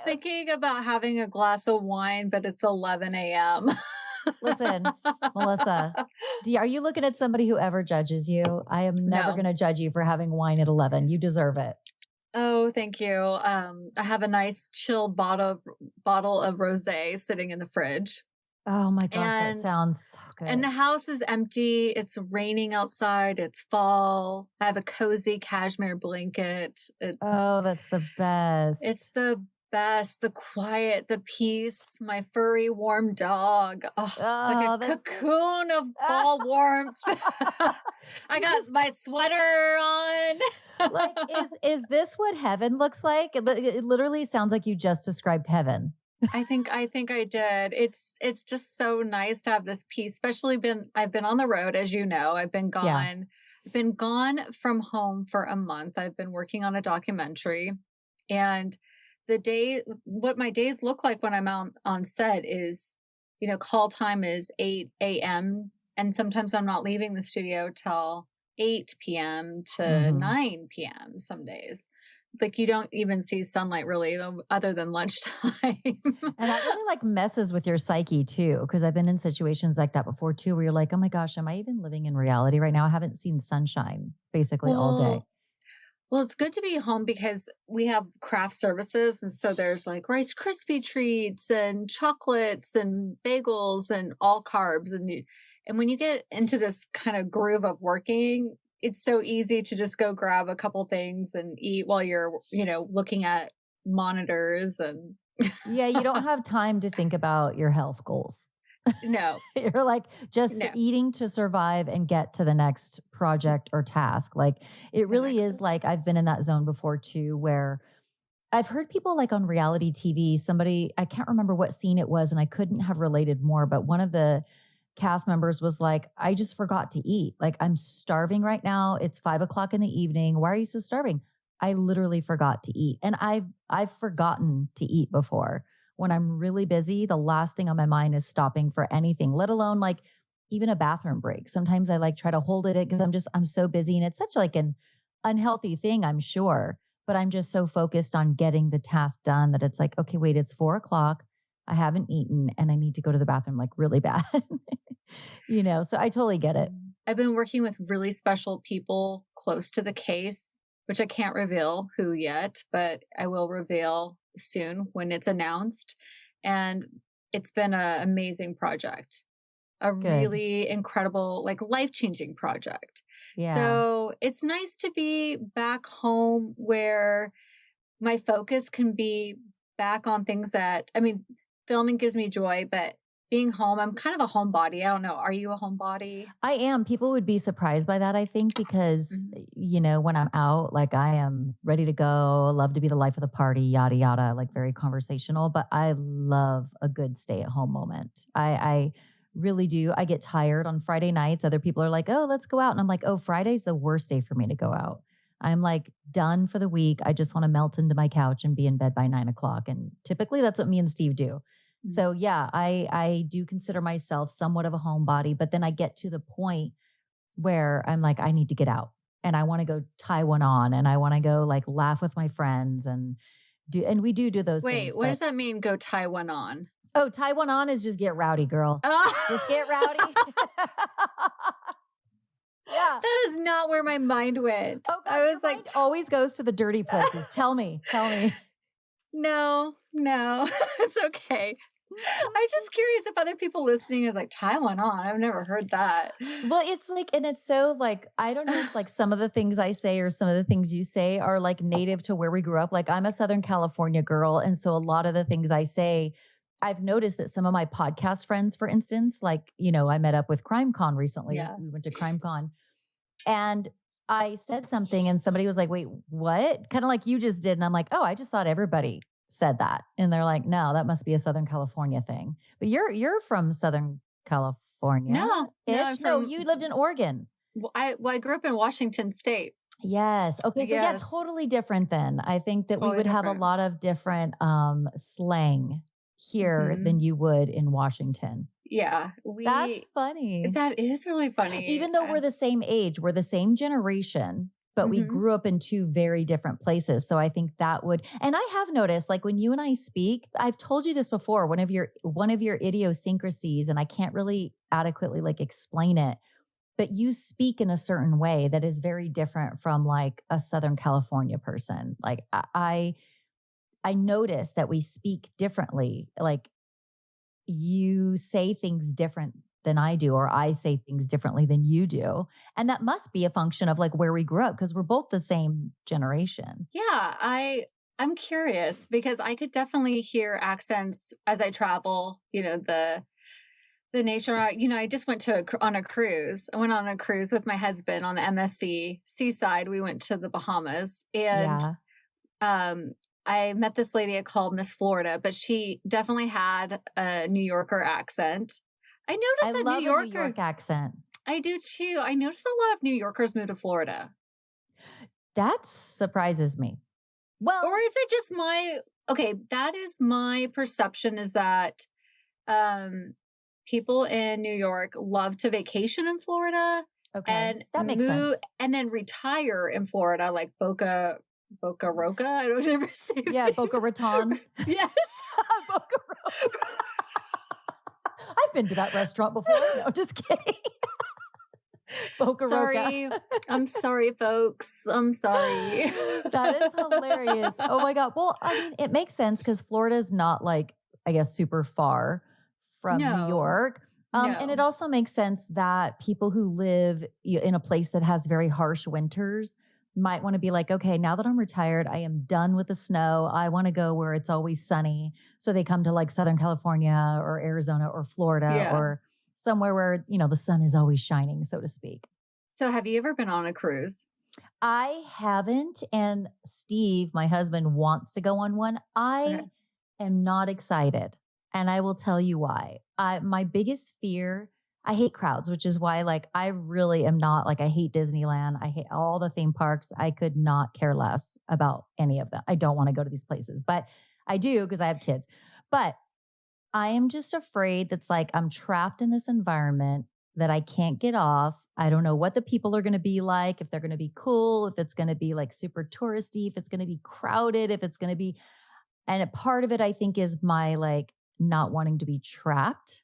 thinking about having a glass of wine, but it's 11 a.m. Listen, Melissa, are you looking at somebody who ever judges you? I am never No. going to judge you for having wine at 11. You deserve it. Oh, thank you. I have a nice chilled bottle of rosé sitting in the fridge. Oh my gosh, that And sounds so and the good. house is empty. It's raining outside. It's fall. I have a cozy cashmere blanket. Oh, that's the best. It's the best. The quiet, the peace, my furry, warm dog. Oh, it's like Oh, a that's cocoon of fall warmth. I got my sweater on. like is this what heaven looks like? But it literally sounds like you just described heaven. I think I did. It's just so nice to have this peace, especially I've been on the road, as you know. I've been Yeah. gone. I've been gone from home for a month. I've been working on a documentary, and what my days look like when I'm on set is, call time is 8 a.m. and sometimes I'm not leaving the studio till 8 p.m. to Mhm. 9 p.m. some days. Like you don't even see sunlight really other than lunchtime. And that really like messes with your psyche too, because I've been in situations like that before too, where you're like, oh my gosh, am I even living in reality right now? I haven't seen sunshine basically all day. Well, it's good to be home because we have craft services. And so there's like Rice Krispie treats and chocolates and bagels and all carbs. And when you get into this kind of groove of working, it's so easy to just go grab a couple things and eat while you're, looking at monitors and Yeah, you don't have time to think about your health goals. no, You're like just no. eating to survive and get to the next project or task. Like it really is Exactly. like I've been in that zone before too, where I've heard people like on reality TV, somebody, I can't remember what scene it was, and I couldn't have related more, but one of the cast members was like, I just forgot to eat. Like, I'm starving right now. It's 5 o'clock in the evening. Why are you so starving? I literally forgot to eat. And I've forgotten to eat before. When I'm really busy, the last thing on my mind is stopping for anything, let alone like even a bathroom break. Sometimes I like try to hold it because I'm so busy, and it's such like an unhealthy thing, I'm sure. But I'm just so focused on getting the task done that it's like, okay, wait, it's 4 o'clock. I haven't eaten and I need to go to the bathroom like really bad. So I totally get it. I've been working with really special people close to the case, which I can't reveal who yet, but I will reveal soon when it's announced. And it's been an amazing project, a Good. really incredible, like life-changing project. Yeah. So it's nice to be back home where my focus can be back on things that, I mean, filming gives me joy, but being home, I'm kind of a homebody. I don't know. Are you a homebody? I am. People would be surprised by that, I think, because, Mhm. when I'm out, like I am ready to go, love to be the life of the party, yada, yada, like very conversational. But I love a good stay at home moment. I really do. I get tired on Friday nights. Other people are like, oh, let's go out. And I'm like, oh, Friday's the worst day for me to go out. I'm like done for the week. I just want to melt into my couch and be in bed by 9 o'clock. And typically that's what me and Steve do. So yeah, I do consider myself somewhat of a homebody, but then I get to the point where I'm like, I need to get out and I want to go tie one on and I want to go like laugh with my friends and we do those Wait, things. what does But that mean? Go tie one on. tie one on is just get rowdy, girl. Just get rowdy. Yeah. That is not where my mind went. Oh God, I your was like, mind always goes to the dirty places. Tell me. no, it's okay. I'm just curious if other people listening is like, tie one on. I've never heard that. Well, it's like, and it's so like, I don't know if like some of the things I say or some of the things you say are like native to where we grew up. Like I'm a Southern California girl. And so a lot of the things I say, I've noticed that some of my podcast friends, for instance, like, I met up with CrimeCon recently. Yeah. We went to CrimeCon and I said something and somebody was like, wait, what? Kind of like you just did. And I'm like, oh, I just thought everybody said that. And they're like, no, that must be a Southern California thing. But you're from Southern California. No, No, you lived in Oregon. I grew up in Washington State. Yes. Okay. So yeah, Yes. totally different then. I think that we Totally would have a different. lot of different slang here than you would in Washington. Yeah. That's funny. That is really funny. Even though we're the same age, we're the same generation. but we Mhm. grew up in two very different places. So I think that would, and I have noticed, like when you and I speak, I've told you this before, one of your idiosyncrasies, and I can't really adequately like explain it, but you speak in a certain way that is very different from like a Southern California person. Like I notice that we speak differently. Like you say things different than I do, or I say things differently than you do. And that must be a function of like where we grew up because we're both the same generation. Yeah, I'm curious because I could definitely hear accents as I travel, the nation. I just went on a cruise. I went on a cruise with my husband on the MSC Seaside. We went to the Bahamas, and Yeah. um I met this lady called Miss Florida, but she definitely had a New Yorker accent. I I noticed that New love a New Yorker York accent. I do too. I noticed a lot of New Yorkers move to Florida. That surprises me. Or Well, is it just my okay, that is my perception is that um people in New York love to vacation in Florida okay. and That makes move sense. and then retire in Florida like Boca Roca. I don't ever say your Yeah, Boca name. Raton. Yes. Boca Raton. I've been to that restaurant before. No, just kidding. Boca Roca. Sorry. I'm sorry, folks. I'm sorry. That is hilarious. Oh my God. Well, I mean, it makes sense because Florida is not like, I guess, super far from New No. York. And it No. also makes sense that people who live in a place that has very harsh winters might want to be like, okay, now that I'm retired, I am done with the snow. I want to go where it's always sunny. So they come to like Southern California or Arizona or Florida Yeah. or somewhere where, the sun is always shining, so to speak. So have you ever been on a cruise? I haven't. And Steve, my husband, wants to go on one. I Okay. am not excited. And I will tell you why. My biggest fear, I hate crowds, which is why, like, I really am not like, I hate Disneyland. I hate all the theme parks. I could not care less about any of them. I don't want to go to these places, but I do because I have kids. But I am just afraid that's like I'm trapped in this environment that I can't get off. I don't know what the people are going to be like, if they're going to be cool, if it's going to be like super touristy, if it's going to be crowded, if it's going to be, and a part of it I think is my like not wanting to be trapped.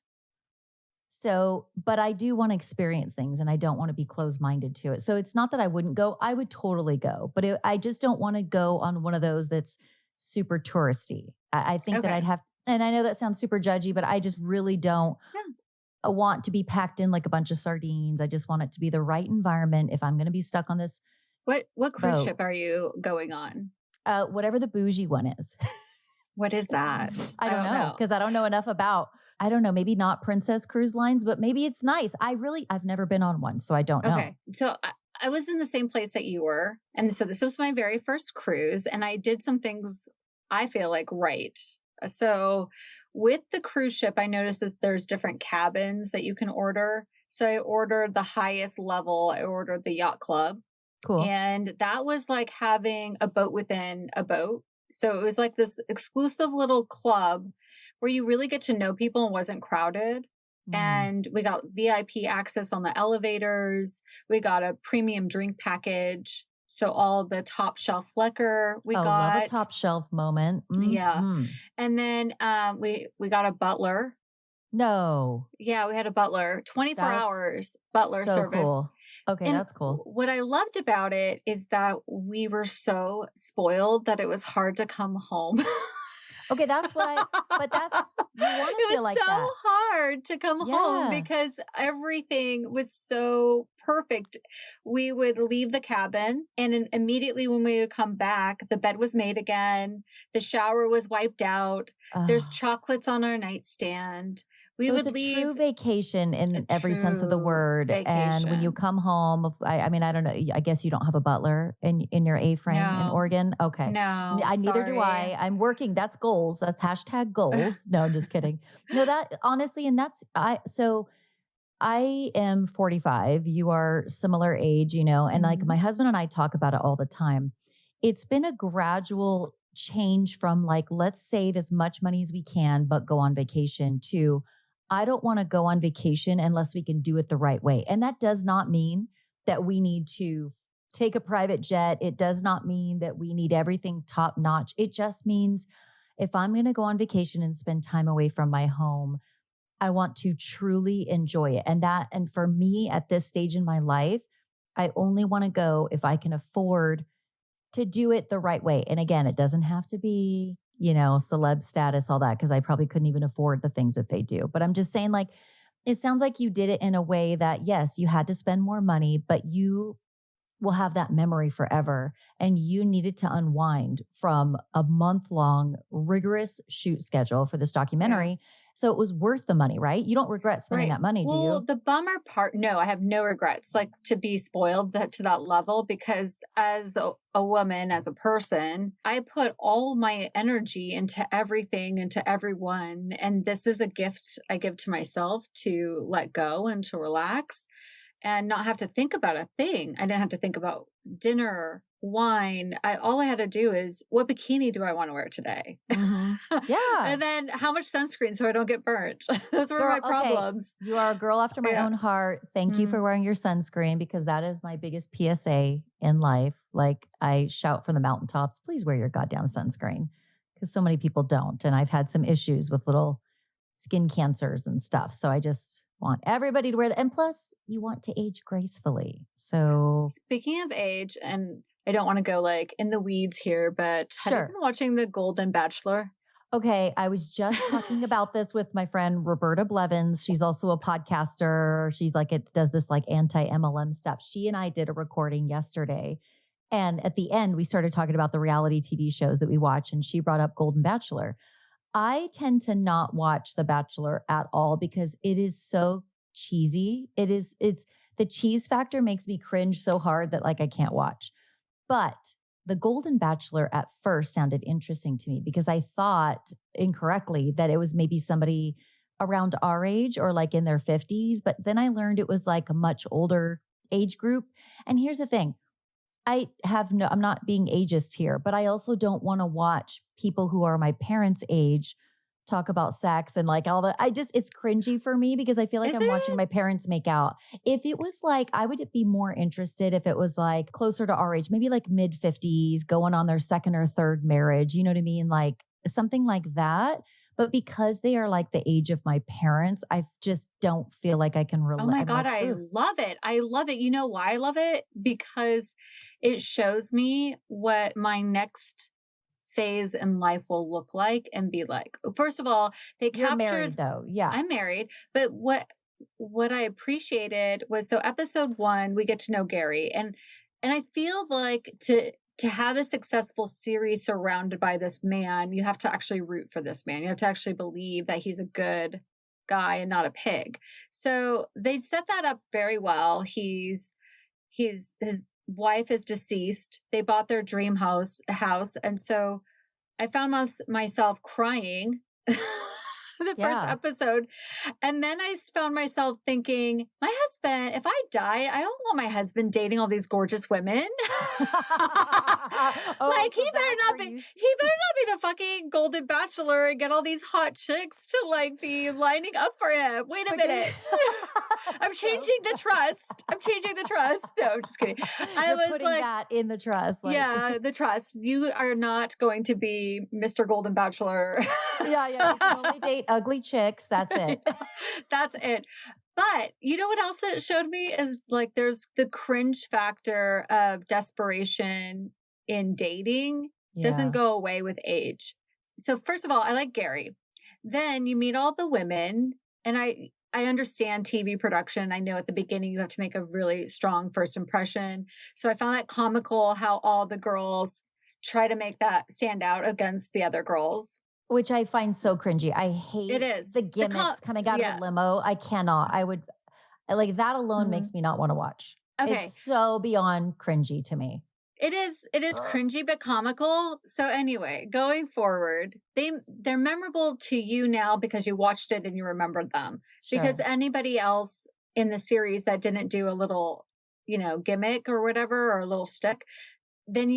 So, but I do want to experience things and I don't want to be closed minded to it. So it's not that I wouldn't go, I would totally go, but I just don't want to go on one of those that's super touristy. I think that Okay. I'd have, and I know that sounds super judgy, but I just really don't Yeah. want to be packed in like a bunch of sardines. I just want it to be the right environment if I'm going to be stuck on this What cruise boat, ship are you going on? whatever the bougie one is. What is that? I I don't don't know know. because I don't know enough about. I don't know. Maybe not Princess Cruise Lines, but maybe it's nice. I've never been on one, so I don't know. Okay. So I was in the same place that you were. And so this was my very first cruise, and I did some things I feel like right. So with the cruise ship, I noticed that there's different cabins that you can order. So I ordered the highest level, I ordered the yacht club. Cool. And that was like having a boat within a boat. So it was like this exclusive little club where you really get to know people and wasn't crowded. Mm. And we got VIP access on the elevators. We got a premium drink package. So all the top shelf liquor we Oh, love a got. top shelf moment. Yeah. Hmm. And then we got a butler. No, Yeah, we had a butler, 24 that's hours butler so service. cool. Okay, And that's cool. what I loved about it is that we were so spoiled that it was hard to come home. Okay, that's what I, but that's, you want to It feel was like so that. hard to come home Yeah. because everything was so perfect. We would leave the cabin, and immediately when we would come back, the bed was made again, the shower was wiped out, there's Oh. chocolates on our nightstand. We So it's would a true leave vacation a in every sense of the true word. And when you vacation. come home, I mean, I don't know. I guess you don't have a butler in your A frame in No, Oregon. Okay, no, Neither do sorry. I. I'm working. That's goals. That's hashtag goals. No, I'm just kidding. No, that honestly, and that's I. So I am 45. You are similar age, and like Mhm. my husband and I talk about it all the time. It's been a gradual change from like, let's save as much money as we can, but go on vacation to, I don't want to go on vacation unless we can do it the right way. And that does not mean that we need to take a private jet. It does not mean that we need everything top notch. It just means if I'm going to go on vacation and spend time away from my home, I want to truly enjoy it. And for me at this stage in my life, I only want to go if I can afford to do it the right way. And again, it doesn't have to be, celeb status, all that, because I probably couldn't even afford the things that they do. But I'm just saying, like, it sounds like you did it in a way that, yes, you had to spend more money, but you will have that memory forever. And you needed to unwind from a month long rigorous shoot schedule for this Yeah. documentary. So it was worth the money, right? You don't regret spending Right. that money, do Well, you? the bummer part, no, I have no regrets, like to be spoiled to that level, because as a woman, as a person, I put all my energy into everything, into everyone. And this is a gift I give to myself to let go and to relax and not have to think about a thing. I didn't have to think about dinner, wine. All I had to do is, what bikini do I want to wear today? Hmm. And Yeah. then how much sunscreen so I don't get burnt. Those were Girl, my okay. problems. You are a girl after my Yeah. own heart. Thank you Mm. for wearing your sunscreen because that is my biggest PSA in life. Like I shout from the mountaintops, please wear your goddamn sunscreen because so many people don't. And I've had some issues with little skin cancers and stuff. So I just want everybody to wear that. And plus, you want to age gracefully. So, Speaking of age, and I don't want to go like in the weeds here, but have you been sure. watching The Golden Bachelor? Okay, I was just talking about this with my friend Roberta Blevins. She's also a podcaster. She's like it does this like anti-MLM stuff. She and I did a recording yesterday. And at the end, we started talking about the reality TV shows that we watch. And she brought up Golden Bachelor. I tend to not watch The Bachelor at all because it is so cheesy. It's the cheese factor makes me cringe so hard that like I can't watch. But the Golden Bachelor at first sounded interesting to me because I thought incorrectly that it was maybe somebody around our age or like in their 50s. But then I learned it was like a much older age group. And here's the thing, I'm not being ageist here, but I also don't want to watch people who are my parents' age talk about sex and like all the, it's cringy for me because I feel like Is I'm watching it? my parents make out. If it was like, I would be more interested if it was like closer to our age, maybe like mid 50s, going on their second or third marriage. You know what I mean? Like something like that. But because they are like the age of my parents, I just don't feel like I can Oh relate. my I'm God, like, I ugh, love it. I love it. You know why I love it? Because it shows me what my next phase in life will look like and be like. First of all, they you're married captured, though. Yeah. I'm married, but what I appreciated was, so episode 1 we get to know Gary, and I feel like to have a successful series surrounded by this man, you have to actually root for this man. You have to actually believe that he's a good guy and not a pig. So they set that up very well. His wife is deceased. They bought their dream house, and so I found myself crying the first Yeah. episode. And then found myself thinking, my husband, if I die, I don't want my husband dating all these gorgeous women. Oh, Like so that's where you he better not be the fucking golden bachelor and get all these hot chicks to like be lining up for him. Wait a because minute. I'm so changing the trust. I'm changing the trust. No, I'm just kidding. I you're was putting like, that in the trust, like yeah, the trust. You are not going to be Mr. Golden Bachelor. yeah, yeah. You can only date ugly chicks. That's Yeah, it. that's it. But you know what else it showed me is like there's the cringe factor of desperation in dating doesn't Yeah, go away with age. So first of all, I like Gary. Then you meet all the women, and I understand TV production. I know at the beginning you have to make a really strong first impression. So I found that comical how all the girls try to make that stand out against the other girls. which I find so cringy. I It hate is. the gimmicks coming out of the Yeah. limo. I cannot. I would like that alone makes Mhm. me not want to watch. It's Okay. so beyond cringy to me. It is Ugh. cringy but comical. So anyway, going forward, they're memorable to you now because you watched it and you remembered them. Because Sure. anybody else in the series that didn't do a little, gimmick or whatever or a little stick, then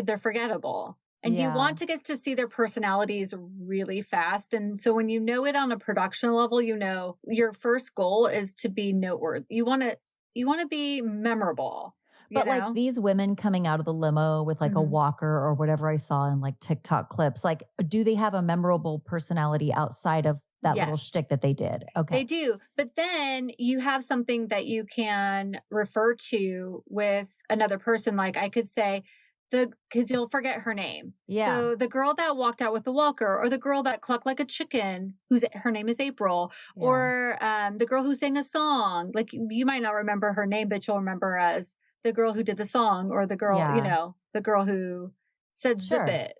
they're forgettable. And you Yeah. want to get to see their personalities really fast. And so when you know it on a production level, your first goal is to be noteworthy. You want to be memorable. you But like know? these women coming out of the limo with like a Mhm. walker or whatever I saw in like TikTok clips, like, do they have a memorable personality outside of that little Yes. shtick that they did? Okay. They do, but then you have something that you can refer to with another person, like, I could say, the because 'cause you'll forget her name. Yeah. So, the girl that walked out with the walker, or the girl that clucked like a chicken, whose her name is April, Yeah. or, the girl who sang a song, like, you might not remember her name, but you'll remember her as the girl who did the song, or the girl, Yeah. the girl who said "zip Sure. it."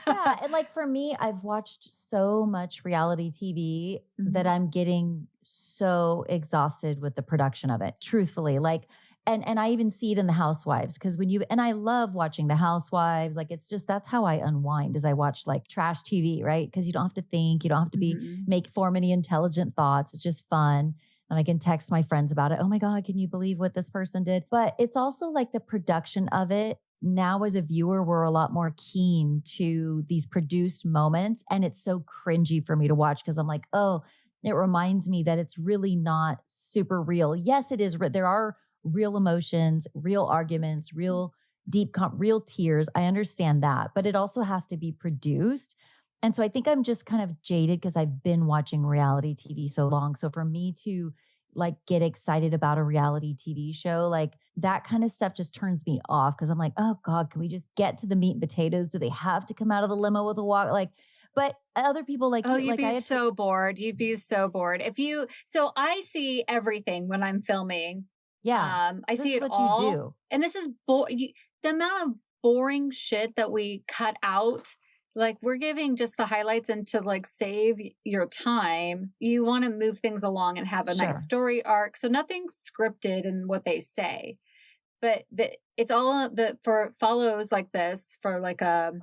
Yeah, and like for me, I've watched so much reality TV that Mhm. I'm getting so exhausted with the production of it, truthfully. Like and I even see it in the housewives because when you and I love watching the housewives, like it's just that's how I unwind as I watch like trash TV, right? Because you don't have to think, you don't have to be Mhm. make form any intelligent thoughts. It's just fun. And I can text my friends about it. Oh my God, can you believe what this person did? But it's also like the production of it now as a viewer, we're a lot more keen to these produced moments. And it's so cringy for me to watch because I'm like, oh, it reminds me that it's really not super real. Yes, it is. There are real emotions, real arguments, real real tears. I understand that, but it also has to be produced. And so I think I'm just kind of jaded because I've been watching reality TV so long. So for me to like get excited about a reality TV show, like that kind of stuff just turns me off because I'm like, oh God, can we just get to the meat and potatoes? Do they have to come out of the limo with a walk? Like, but other people like Oh, you, you'd like I be had, so bored. You'd be so bored. If you so I see everything when I'm filming. yeah, I this see is it what you all. do. And this is the amount of boring shit that we cut out. Like we're giving just the highlights and to like save your time. You want to move things along and have a nice Sure. story arc. So nothing's scripted in what they say. But it's all the for follows like this for like a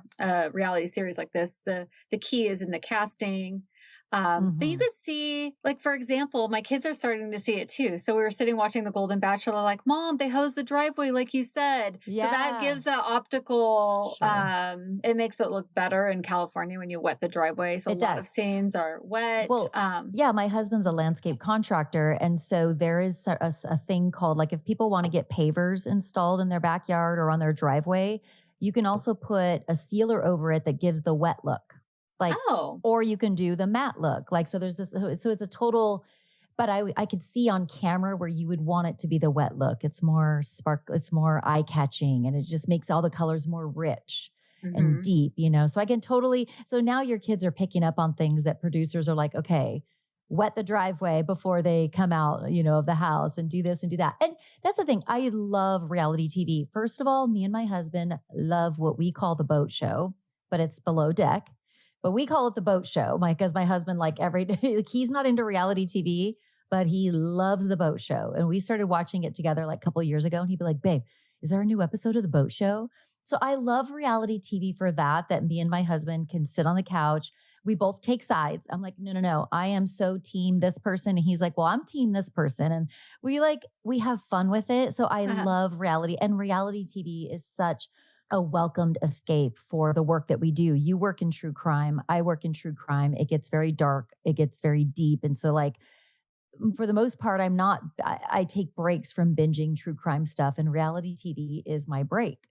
reality series like this. The key is in the casting. But you Hmm. could see, like for example, my kids are starting to see it too. So we were sitting watching The Golden Bachelor, like, Mom, they hose the driveway, like you said. So that Yeah, gives that optical. sure. It makes it look better in California when you wet the driveway. So a It lot of does. scenes are wet. Well, yeah, my husband's a landscape contractor. And so there is a thing called like if people want to get pavers installed in their backyard or on their driveway, you can also put a sealer over it that gives the wet look. Like, Oh, or you can do the matte look. Like, so there's this, so it's a total, but I could see on camera where you would want it to be the wet look. It's more it's more eye catching and it just makes all the colors more rich and hmm. deep, you know? So I can totally, so now your kids are picking up on things that producers are like, okay, wet the driveway before they come out, of the house and do this and do that. And that's the thing. I love reality TV. First of all, me and my husband love what we call the boat show, but it's below deck. But we call it the boat show. Because my husband, like every day, like he's not into reality TV, but he loves the boat show. And we started watching it together like a couple of years ago. And he'd be like, babe, is there a new episode of the boat show? So I love reality TV for that me and my husband can sit on the couch. We both take sides. I'm like, no, no, no. I am so team this person. And he's like, well, I'm team this person. And we have fun with it. So I Uh-huh. love reality. And reality TV is such a welcomed escape for the work that we do. You work in true crime. I work in true crime. It gets very dark. It gets very deep. And so like for the most part, I take breaks from binging true crime stuff and reality TV is my break.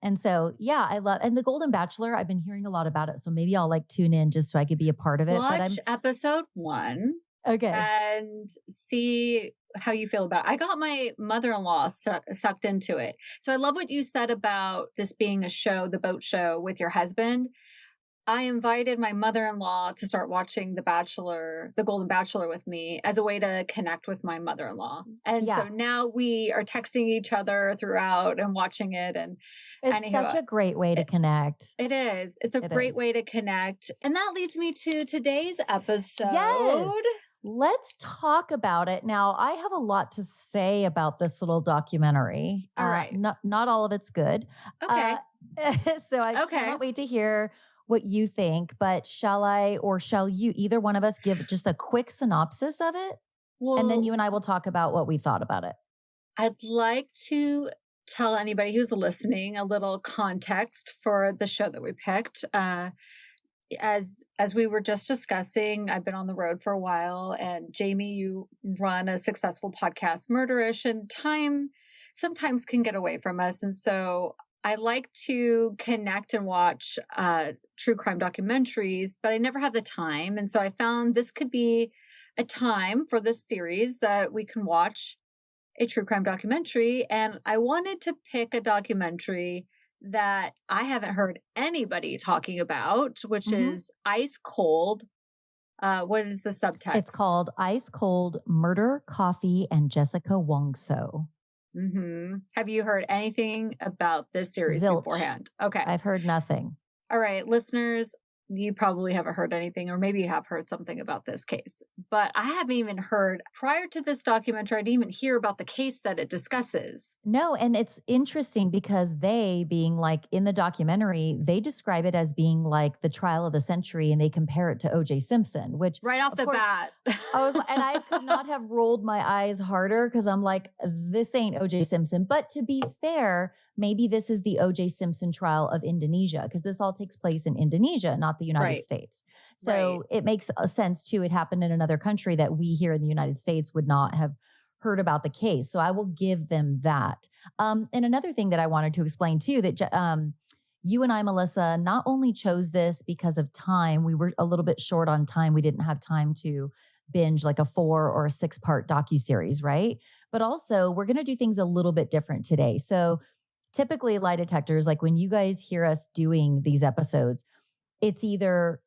And so, yeah, I love and The Golden Bachelor, I've been hearing a lot about it. So maybe I'll like tune in just so I could be a part of it. But Watch I'm episode 1 okay. and see how you feel about it. I got my mother-in-law sucked into it. So I love what you said about this being a show, the boat show with your husband. I invited my mother-in-law to start watching The Golden Bachelor with me as a way to connect with my mother-in-law. And so Yeah. now we are texting each other throughout and watching it. And It's such anywho, a great way to it, connect. it is. It's a It great is. way to connect. And that leads me to today's episode. Yes. Let's talk about it. Now, I have a lot to say about this little documentary. All right. Not all of it's good. Uh, Okay. so I Okay. cannot wait to hear what you think. But shall I or shall you, either one of us, give just a quick synopsis of it? And then you Well, and I will talk about what we thought about it. I'd like to tell anybody who's listening a little context for the show that we picked. As we were just discussing, I've been on the road for a while, and Jami, you run a successful podcast, Murderish, and time sometimes can get away from us. And so I like to connect and watch true crime documentaries, but I never have the time. And so I found this could be a time for this series that we can watch a true crime documentary. And I wanted to pick a documentary that I haven't heard anybody talking about, which Hmm. is Ice Cold. What is the It's subtext? called Ice Cold Murder, Coffee, and Jessica Wongso. Have you heard anything about this series Zilch. beforehand? Okay. I've heard nothing. All right, listeners, you probably haven't heard anything, or maybe you have heard something about this case, but I haven't even heard prior to this documentary. I didn't even hear about the case that it discusses No, and it's interesting because they, being like in the documentary, they describe it as being like the trial of the century and they compare it to OJ Simpson, which right off of the course bat. I was, and I could not have rolled my eyes harder because I'm like, this ain't OJ Simpson. But to be fair, maybe this is the OJ Simpson trial of Indonesia because this all takes place in Indonesia, not the United Right, States. right. So it makes a sense too. It happened in another country that we here in the United States would not have heard about the case. So I will give them that. And another thing that I wanted to explain too that you and I, Melissa, not only chose this because of time, we were a little bit short on time. We didn't have time to binge like a 4 or 6 part docuseries, right? But also, we're going to do things a little bit different today. So, typically, lie detectors, like when you guys hear us doing these episodes, it's either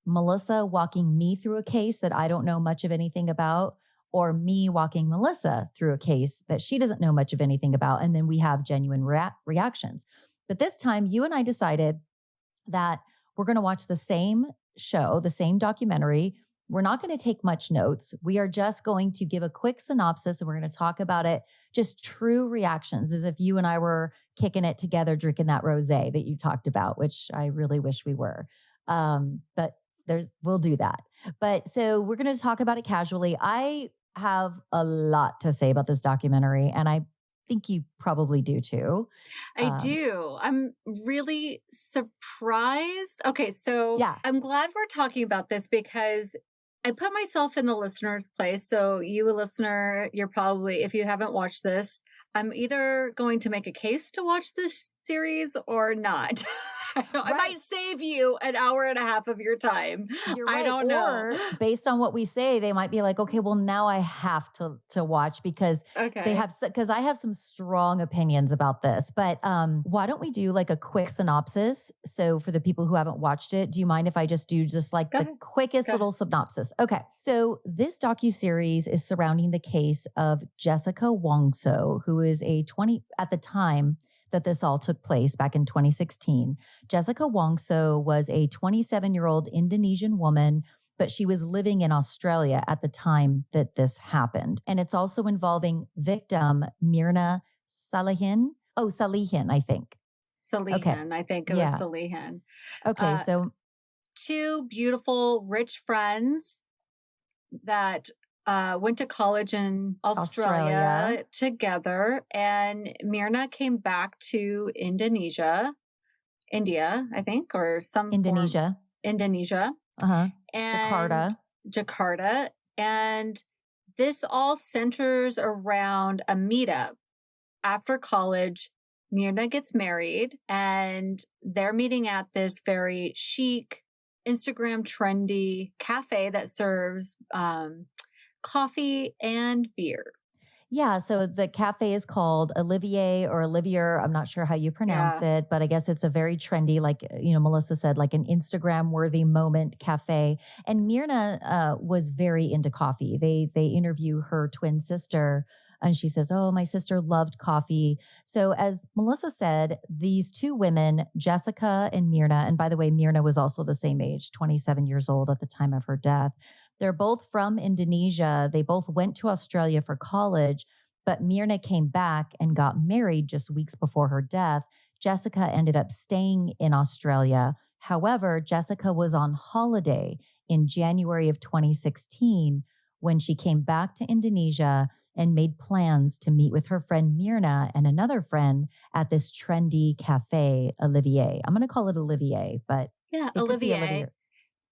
Melissa walking me through a case that I don't know much of anything about, or me walking Melissa through a case that she doesn't know much of anything about. And then we have genuine reactions. But this time, you and I decided that we're going to watch the same show, the same documentary. We're not going to take much notes. We are just going to give a quick synopsis and we're going to talk about it, just true reactions, as if you and I were kicking it together, drinking that rosé that you talked about, which I really wish we were. But we'll do that. But so we're going to talk about it casually. I have a lot to say about this documentary, and I think you probably do too. I Um, do. I'm really surprised. Okay, so yeah, I'm glad we're talking about this because I put myself in the listener's place. So, you, a listener, you're probably, if you haven't watched this, I'm either going to make a case to watch this series or not. I right. might save you an hour and a half of your time. You're I right. don't know. Or based on what we say, they might be like, okay, well now I have to watch because they Okay. have because I have some strong opinions about this. But why don't we do like a quick synopsis? So for the people who haven't watched it, do you mind if I just do just like Go the ahead. quickest Go ahead. little synopsis? Okay. So this docu-series is surrounding the case of Jessica Wongso, who is a 20 at the time that this all took place back in 2016. Jessica Wongso was a 27-year-old Indonesian woman, but she was living in Australia at the time that this happened. And it's also involving victim Mirna Salihin. Oh, Salihin, I think. Okay. Salihan. I think it was Yeah. Salihan. Okay. Uh, So, two beautiful, rich friends that went to college in Australia, Australia together, and Mirna came back to India, I think, or some form Indonesia, Indonesia, and Jakarta. Jakarta. And this all centers around a meetup. After college, Mirna gets married, and they're meeting at this very chic, Instagram trendy cafe that serves coffee and beer. Yeah, so the cafe is called Olivier or Olivier. I'm not sure how you pronounce Yeah. it, but I guess it's a very trendy, like Melissa said, like an Instagram worthy moment cafe. And Mirna was very into coffee. They interview her twin sister, and she says, "Oh, my sister loved coffee." So as Melissa said, these two women, Jessica and Mirna, and by the way, Mirna was also the same age, 27 years old at the time of her death. They're both from Indonesia. They both went to Australia for college, but Mirna came back and got married just weeks before her death. Jessica ended up staying in Australia. However, Jessica was on holiday in January of 2016 when she came back to Indonesia and made plans to meet with her friend Mirna and another friend at this trendy cafe, Olivier. I'm going to call it Olivier, but Yeah, it could be Olivier. Olivier.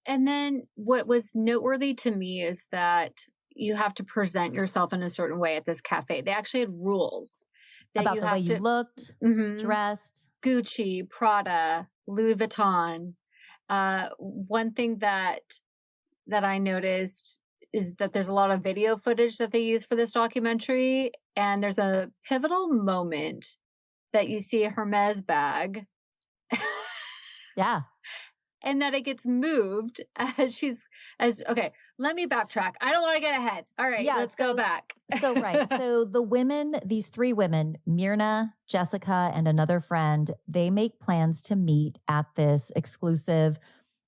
And then what was noteworthy to me is that you have to present yourself in a certain way at this cafe. They actually had rules. that About you the way have you to looked, Mhm. dressed. Gucci, Prada, Louis Vuitton. One thing that I noticed is that there's a lot of video footage that they use for this documentary, and there's a pivotal moment that you see a Hermes bag Yeah. and that it gets moved as she's as okay, let me backtrack. I don't want to get ahead. All right, Yeah. let's go back. Right. So the women, these three women, Mirna, Jessica, and another friend, they make plans to meet at this exclusive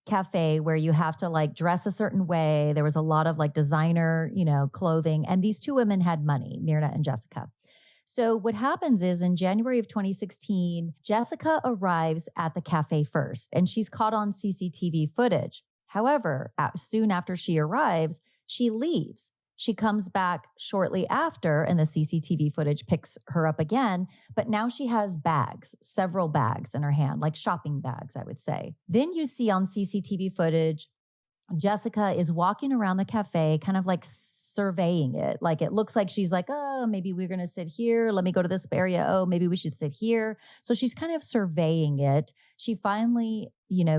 cafe where you have to like dress a certain way. There was a lot of like designer, clothing. And these two women had money, Mirna and Jessica. So what happens is in January of 2016, Jessica arrives at the cafe first and she's caught on CCTV footage. However, soon after she arrives, she leaves. She comes back shortly after, and the CCTV footage picks her up again. But now she has bags, several bags in her hand, like shopping bags, I would say. Then you see on CCTV footage Jessica is walking around the cafe, kind of like surveying it. Like it looks like she's like, oh, maybe we're going to sit here. Let me go to this area. Oh, maybe we should sit here. So she's kind of surveying it. She finally,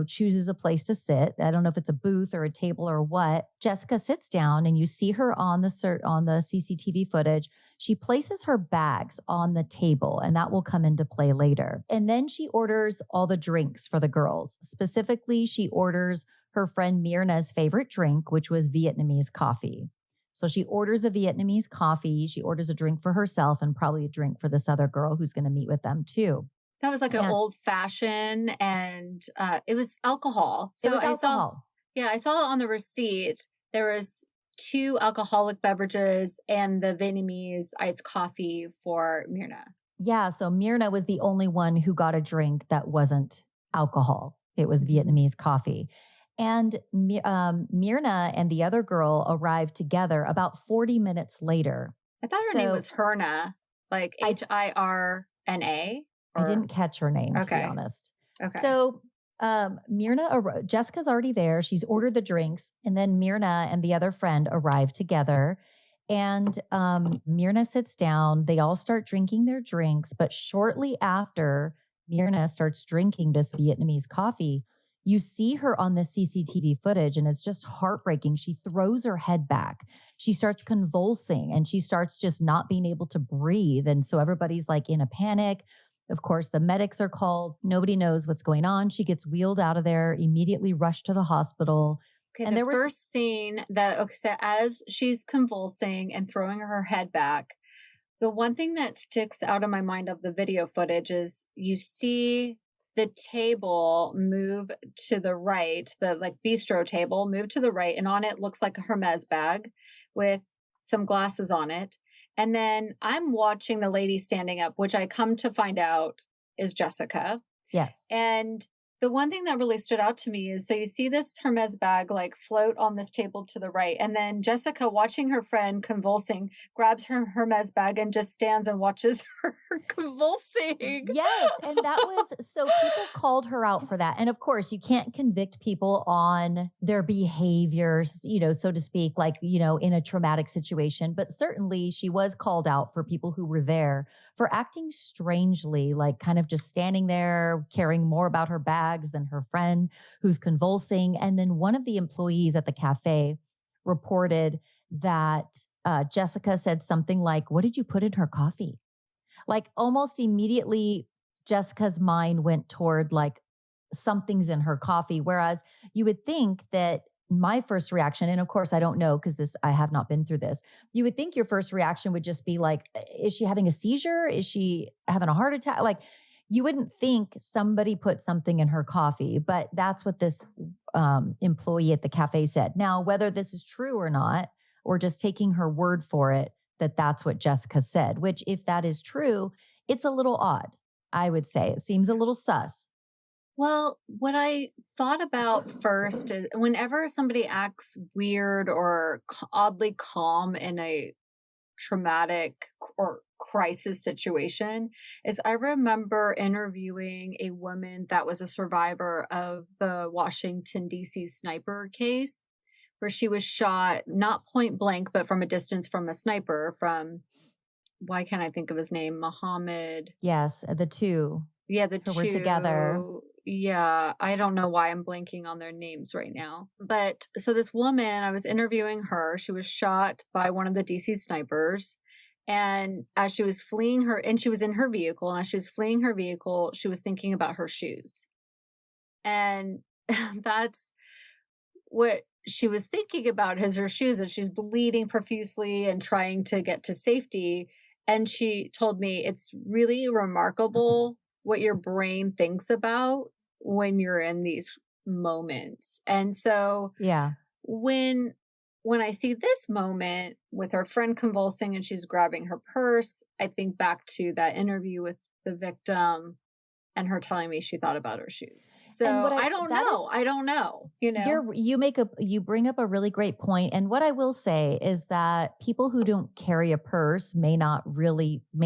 chooses a place to sit. I don't know if it's a booth or a table or what. Jessica sits down and you see her on the CCTV footage. She places her bags on the table and that will come into play later. And then she orders all the drinks for the girls. Specifically, she orders her friend Mirna's favorite drink, which was Vietnamese coffee. So she orders a Vietnamese coffee. She orders a drink for herself and probably a drink for this other girl who's going to meet with them too. That was like an And old fashioned, and it was alcohol. it So was alcohol. I saw on the receipt there was two alcoholic beverages and the Vietnamese iced coffee for Mirna. Yeah. So Mirna was the only one who got a drink that wasn't alcohol. It was Vietnamese coffee. And Mirna and the other girl arrived together about 40 minutes later. I thought her name was Herna, like I, Hirna. I didn't catch her name, to be Okay. honest. Okay. So Jessica's already there. She's ordered the drinks. And then Mirna and the other friend arrive together. And Mirna sits down. They all start drinking their drinks. But shortly after Mirna starts drinking this Vietnamese coffee, you see her on the CCTV footage, and it's just heartbreaking. She throws her head back. She starts convulsing and she starts just not being able to breathe. And so everybody's like in a panic. Of course, the medics are called. Nobody knows what's going on. She gets wheeled out of there, immediately rushed to the hospital. Okay, And the there was first scene that so as she's convulsing and throwing her head back, the one thing that sticks out in my mind of the video footage is you see the table move to the right, the like bistro table move to the right, and on it looks like a Hermes bag with some glasses on it. And then I'm watching the lady standing up, which I come to find out is Jessica. Yes. And the one thing that really stood out to me is so you see this Hermes bag like float on this table to the right. And then Jessica, watching her friend convulsing, grabs her Hermes bag and just stands and watches her convulsing. Yes. And that was so people called her out for that. And of course, you can't convict people on their behaviors, so to speak, like, in a traumatic situation. But certainly she was called out for people who were there for acting strangely, like kind of just standing there, caring more about her bags than her friend who's convulsing. And then one of the employees at the cafe reported that Jessica said something like, "What did you put in her coffee?" Like almost immediately, Jessica's mind went toward like something's in her coffee. Whereas you would think that my first reaction, and of course I don't know because I have not been through this, you would think your first reaction would just be like, is she having a seizure? Is she having a heart attack? Like you wouldn't think somebody put something in her coffee, but that's what this employee at the cafe said. Now, whether this is true or not, or just taking her word for it, that's what Jessica said, which if that is true, it's a little odd, I would say. It seems a little sus. Well, what I thought about first is whenever somebody acts weird or oddly calm in a traumatic or crisis situation, is I remember interviewing a woman that was a survivor of the Washington, D.C. sniper case, where she was shot not point blank, but from a distance from a sniper from why can't I think of his name? Muhammad. Yes, the two Yeah, the who were together. two. Yeah, I don't know why I'm blanking on their names right now. But so this woman, I was interviewing her. She was shot by one of the DC snipers. And as she was fleeing her, and she was in her vehicle, and as she was fleeing her vehicle, she was thinking about her shoes. And that's what she was thinking about is her shoes, and she's bleeding profusely and trying to get to safety. And she told me it's really remarkable what your brain thinks about when you're in these moments. And so Yeah. when when I see this moment with her friend convulsing and she's grabbing her purse, I think back to that interview with the victim and her telling me she thought about her shoes. And So what I I don't that is know. I don't know, you know? you bring up a really great point. And what I will say is that people who don't carry a purse may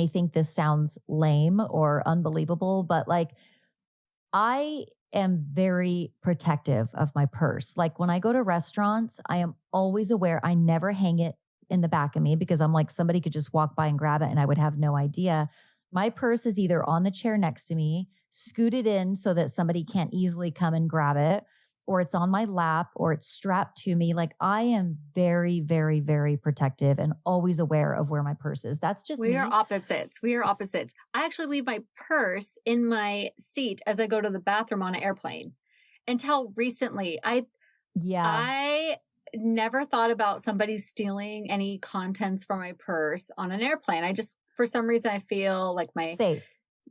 think this sounds lame or unbelievable, but like I am very protective of my purse. Like when I go to restaurants, I am always aware. I never hang it in the back of me because I'm like, somebody could just walk by and grab it and I would have no idea. My purse is either on the chair next to me, scooted in so that somebody can't easily come and grab it, or it's on my lap, or it's strapped to me. Like I am very, very, very protective and always aware of where my purse is. That's just We are me. opposites. We are opposites. I actually leave my purse in my seat as I go to the bathroom on an airplane. Until recently, Yeah, I never thought about somebody stealing any contents from my purse on an airplane. I just for some reason I feel like my safe.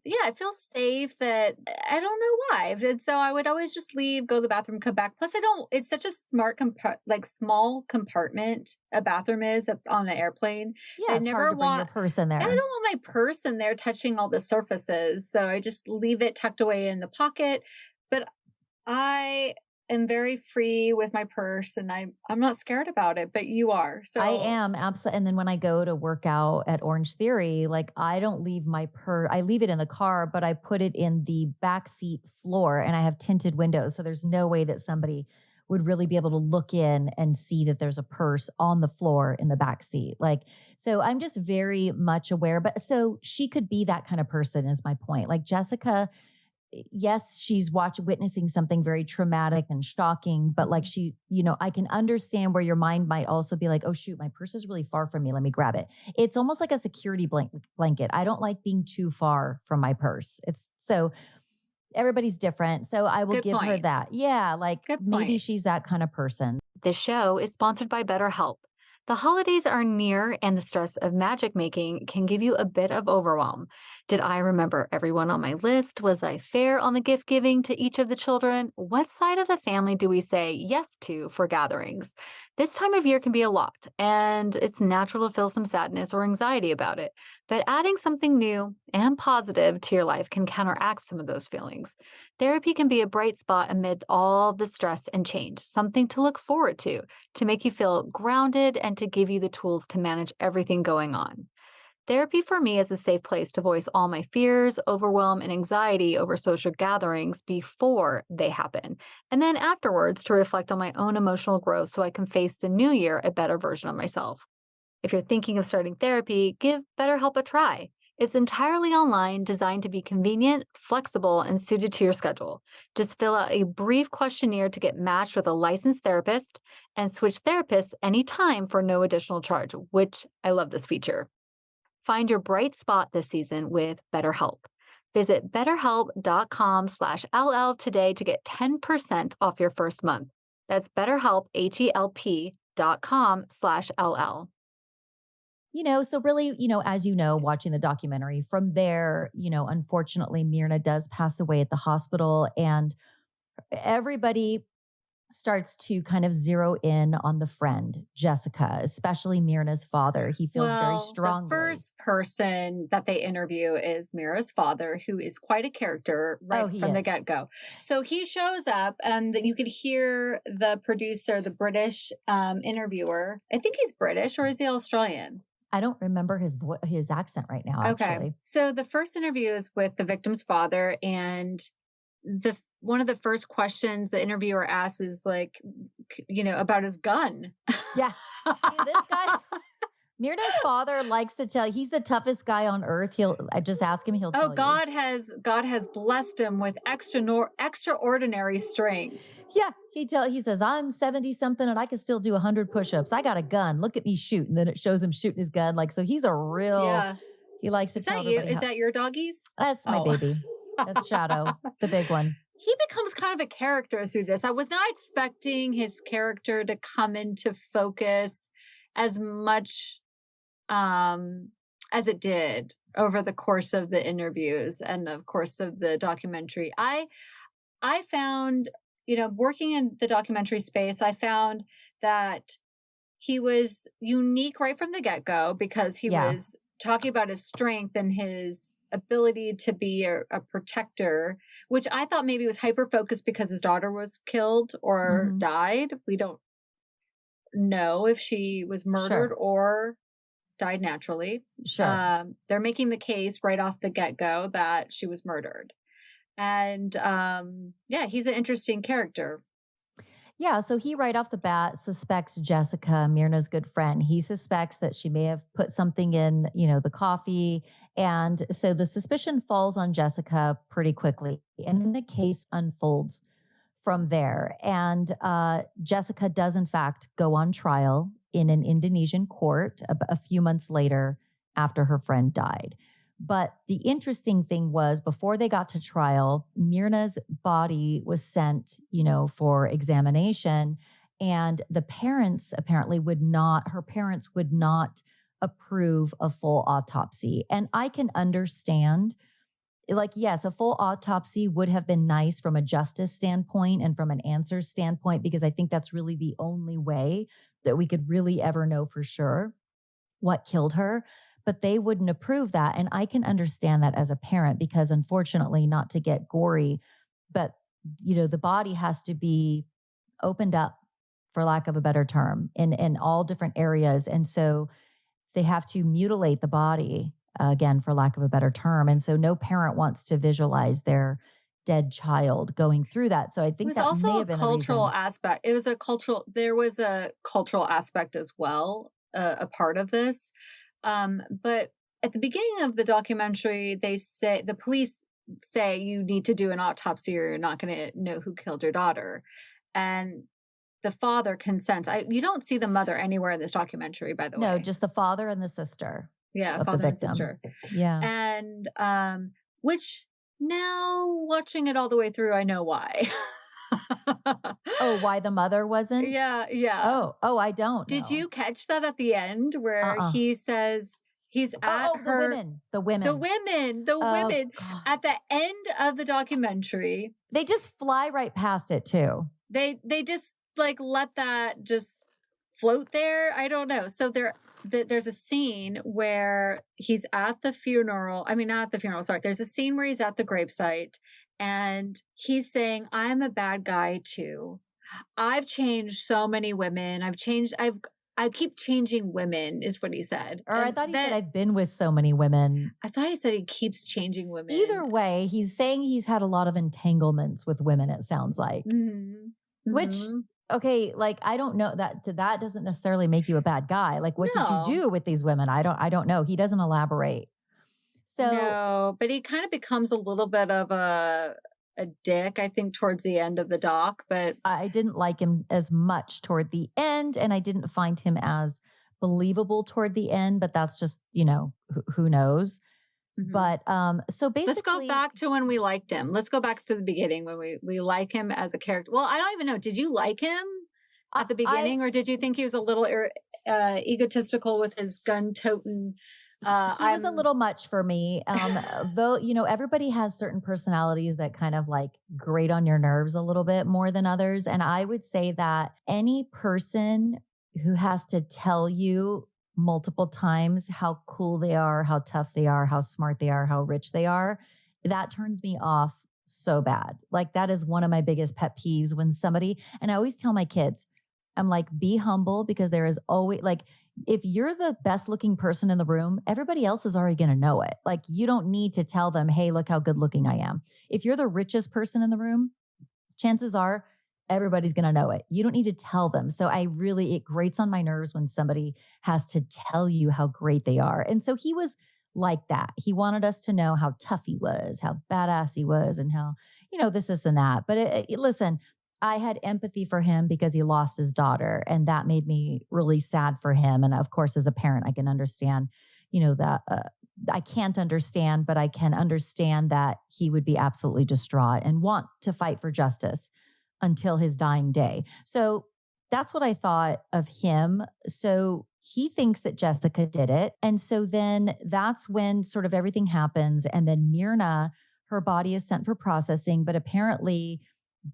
yeah, I feel safe that I don't know why. And so I would always just leave, go to the bathroom, come back. Plus, I don't, it's such a smart, like small compartment a bathroom is on an airplane. Yeah, I it's hard never to bring your want, purse in I don't there. want my purse in there touching all the surfaces. So I just leave it tucked away in the pocket. But I am very free with my purse and I'm not scared about it, but you are. I So am absolutely. And then when I go to work out at Orange Theory, like I don't leave my purse, I leave it in the car, but I put it in the back seat floor and I have tinted windows. So there's no way that somebody would really be able to look in and see that there's a purse on the floor in the back seat. Like, so I'm just very much aware. But so she could be that kind of person, is my point. Like Jessica, yes, she's witnessing something very traumatic and shocking, but like I can understand where your mind might also be like, oh shoot, my purse is really far from me. Let me grab it. It's almost like a security blanket. I don't like being too far from my purse. It's so everybody's different. So I will good give her point. that. Yeah, like Good maybe point. she's that kind of person. This show is sponsored by BetterHelp. The holidays are near, and the stress of magic making can give you a bit of overwhelm. Did I remember everyone on my list? Was I fair on the gift giving to each of the children? What side of the family do we say yes to for gatherings? This time of year can be a lot, and it's natural to feel some sadness or anxiety about it. But adding something new and positive to your life can counteract some of those feelings. Therapy can be a bright spot amid all the stress and change, something to look forward to make you feel grounded and to give you the tools to manage everything going on. Therapy for me is a safe place to voice all my fears, overwhelm, and anxiety over social gatherings before they happen, and then afterwards to reflect on my own emotional growth so I can face the new year a better version of myself. If you're thinking of starting therapy, give BetterHelp a try. It's entirely online, designed to be convenient, flexible, and suited to your schedule. Just fill out a brief questionnaire to get matched with a licensed therapist and switch therapists anytime for no additional charge, which I love this feature. Find your bright spot this season with BetterHelp. Visit betterhelp.com/LL today to get 10% off your first month. That's BetterHelp, HELP.com/LL. So really, as watching the documentary from there, unfortunately, Mirna does pass away at the hospital, and everybody starts to kind of zero in on the friend, Jessica, especially Mirna's father. He feels very Well, the strongly. first person that they interview is Mira's father, who is quite a character Oh, right he from the is. get-go. So he shows up, and you could hear the producer, the British interviewer. I think he's British, or is he Australian? I don't remember his accent right now, Okay. actually. So the first interview is with the victim's father, and the one of the first questions the interviewer asks is like, about his gun. Yeah. This guy. Mirna's father likes to tell, he's the toughest guy on earth. I just ask him, he'll Oh, tell you. God has blessed him with extraordinary strength. Yeah, he says, I'm 70 something and I can still do 100 push-ups. I got a gun. Look at me shoot. And then it shows him shooting his gun. Like, so he's a real, Yeah. he likes to Is tell that you? everybody Is how, that your doggies? that's my Oh. baby. That's Shadow, the big one. He becomes kind of a character through this. I was not expecting his character to come into focus as much as it did over the course of the interviews and of course of the documentary. I found, working in the documentary space, I found that he was unique right from the get-go because he was talking about his strength and his ability to be a protector, which I thought maybe was hyper-focused because his daughter was killed or died. We don't know if she was murdered or died naturally. Sure. They're making the case right off the get-go that she was murdered. And he's an interesting character. Yeah, so he right off the bat suspects Jessica, Mirna's good friend. He suspects that she may have put something in, the coffee. And so the suspicion falls on Jessica pretty quickly. And then the case unfolds from there. And Jessica does, in fact, go on trial in an Indonesian court a few months later after her friend died. But the interesting thing was before they got to trial, Mirna's body was sent, for examination. And the parents apparently her parents would not approve a full autopsy. And I can understand, like, yes, a full autopsy would have been nice from a justice standpoint and from an answer standpoint, because I think that's really the only way that we could really ever know for sure what killed her. But they wouldn't approve that. And I can understand that as a parent, because unfortunately, not to get gory, but the body has to be opened up, for lack of a better term, in all different areas. And so they have to mutilate the body, again, for lack of a better term. And so no parent wants to visualize their dead child going through that. So I think that may have been a cultural reason. aspect. There was a cultural aspect as well, a part of this. But at the beginning of the documentary, the police say you need to do an autopsy or you're not going to know who killed your daughter. And the father consents. You don't see the mother anywhere in this documentary, by the way. No, just the father and the sister. Yeah, of father the and victim. sister. Yeah. And which now watching it all the way through, I know why. Oh, why the mother wasn't? Yeah. Oh, I don't know. Did you catch that at the end where he says he's at her? The women. God. At the end of the documentary. They just fly right past it too. They just let that just float there. I don't know. So there's a scene where he's at the funeral. I mean, not at the funeral. Sorry. There's a scene where he's at the gravesite and he's saying, I'm a bad guy too. I've changed so many women. I keep changing women is what he said. Or I thought he said, I've been with so many women. I thought he said he keeps changing women. Either way, he's saying he's had a lot of entanglements with women, it sounds like. Which, okay, I don't know, that doesn't necessarily make you a bad guy. What did you do with these women? I don't know. He doesn't elaborate. So no, but he kind of becomes a little bit of a dick, I think, towards the end of the doc. But I didn't like him as much toward the end, and I didn't find him as believable toward the end. But that's just, who knows. But so basically, let's go back to when we liked him. Let's go back to the beginning when we like him as a character. Well, I don't even know. Did you like him at the beginning, or did you think he was a little egotistical with his gun-toting? He was a little much for me. Though, everybody has certain personalities that kind of grate on your nerves a little bit more than others. And I would say that any person who has to tell you multiple times how cool they are, how tough they are, how smart they are, how rich they are, that turns me off so bad. That is one of my biggest pet peeves when somebody, and I always tell my kids, I'm be humble, because there is always, if you're the best looking person in the room, everybody else is already going to know it. You don't need to tell them, hey, look how good looking I am. If you're the richest person in the room, chances are everybody's going to know it. You don't need to tell them. So it grates on my nerves when somebody has to tell you how great they are. And so he was like that. He wanted us to know how tough he was, how badass he was, and how, this and that. But listen, I had empathy for him because he lost his daughter, and that made me really sad for him. And of course, as a parent, I can understand, that I can't understand, but I can understand that he would be absolutely distraught and want to fight for justice until his dying day. So that's what I thought of him. So he thinks that Jessica did it. And so then that's when sort of everything happens. And then Mirna, her body is sent for processing, but apparently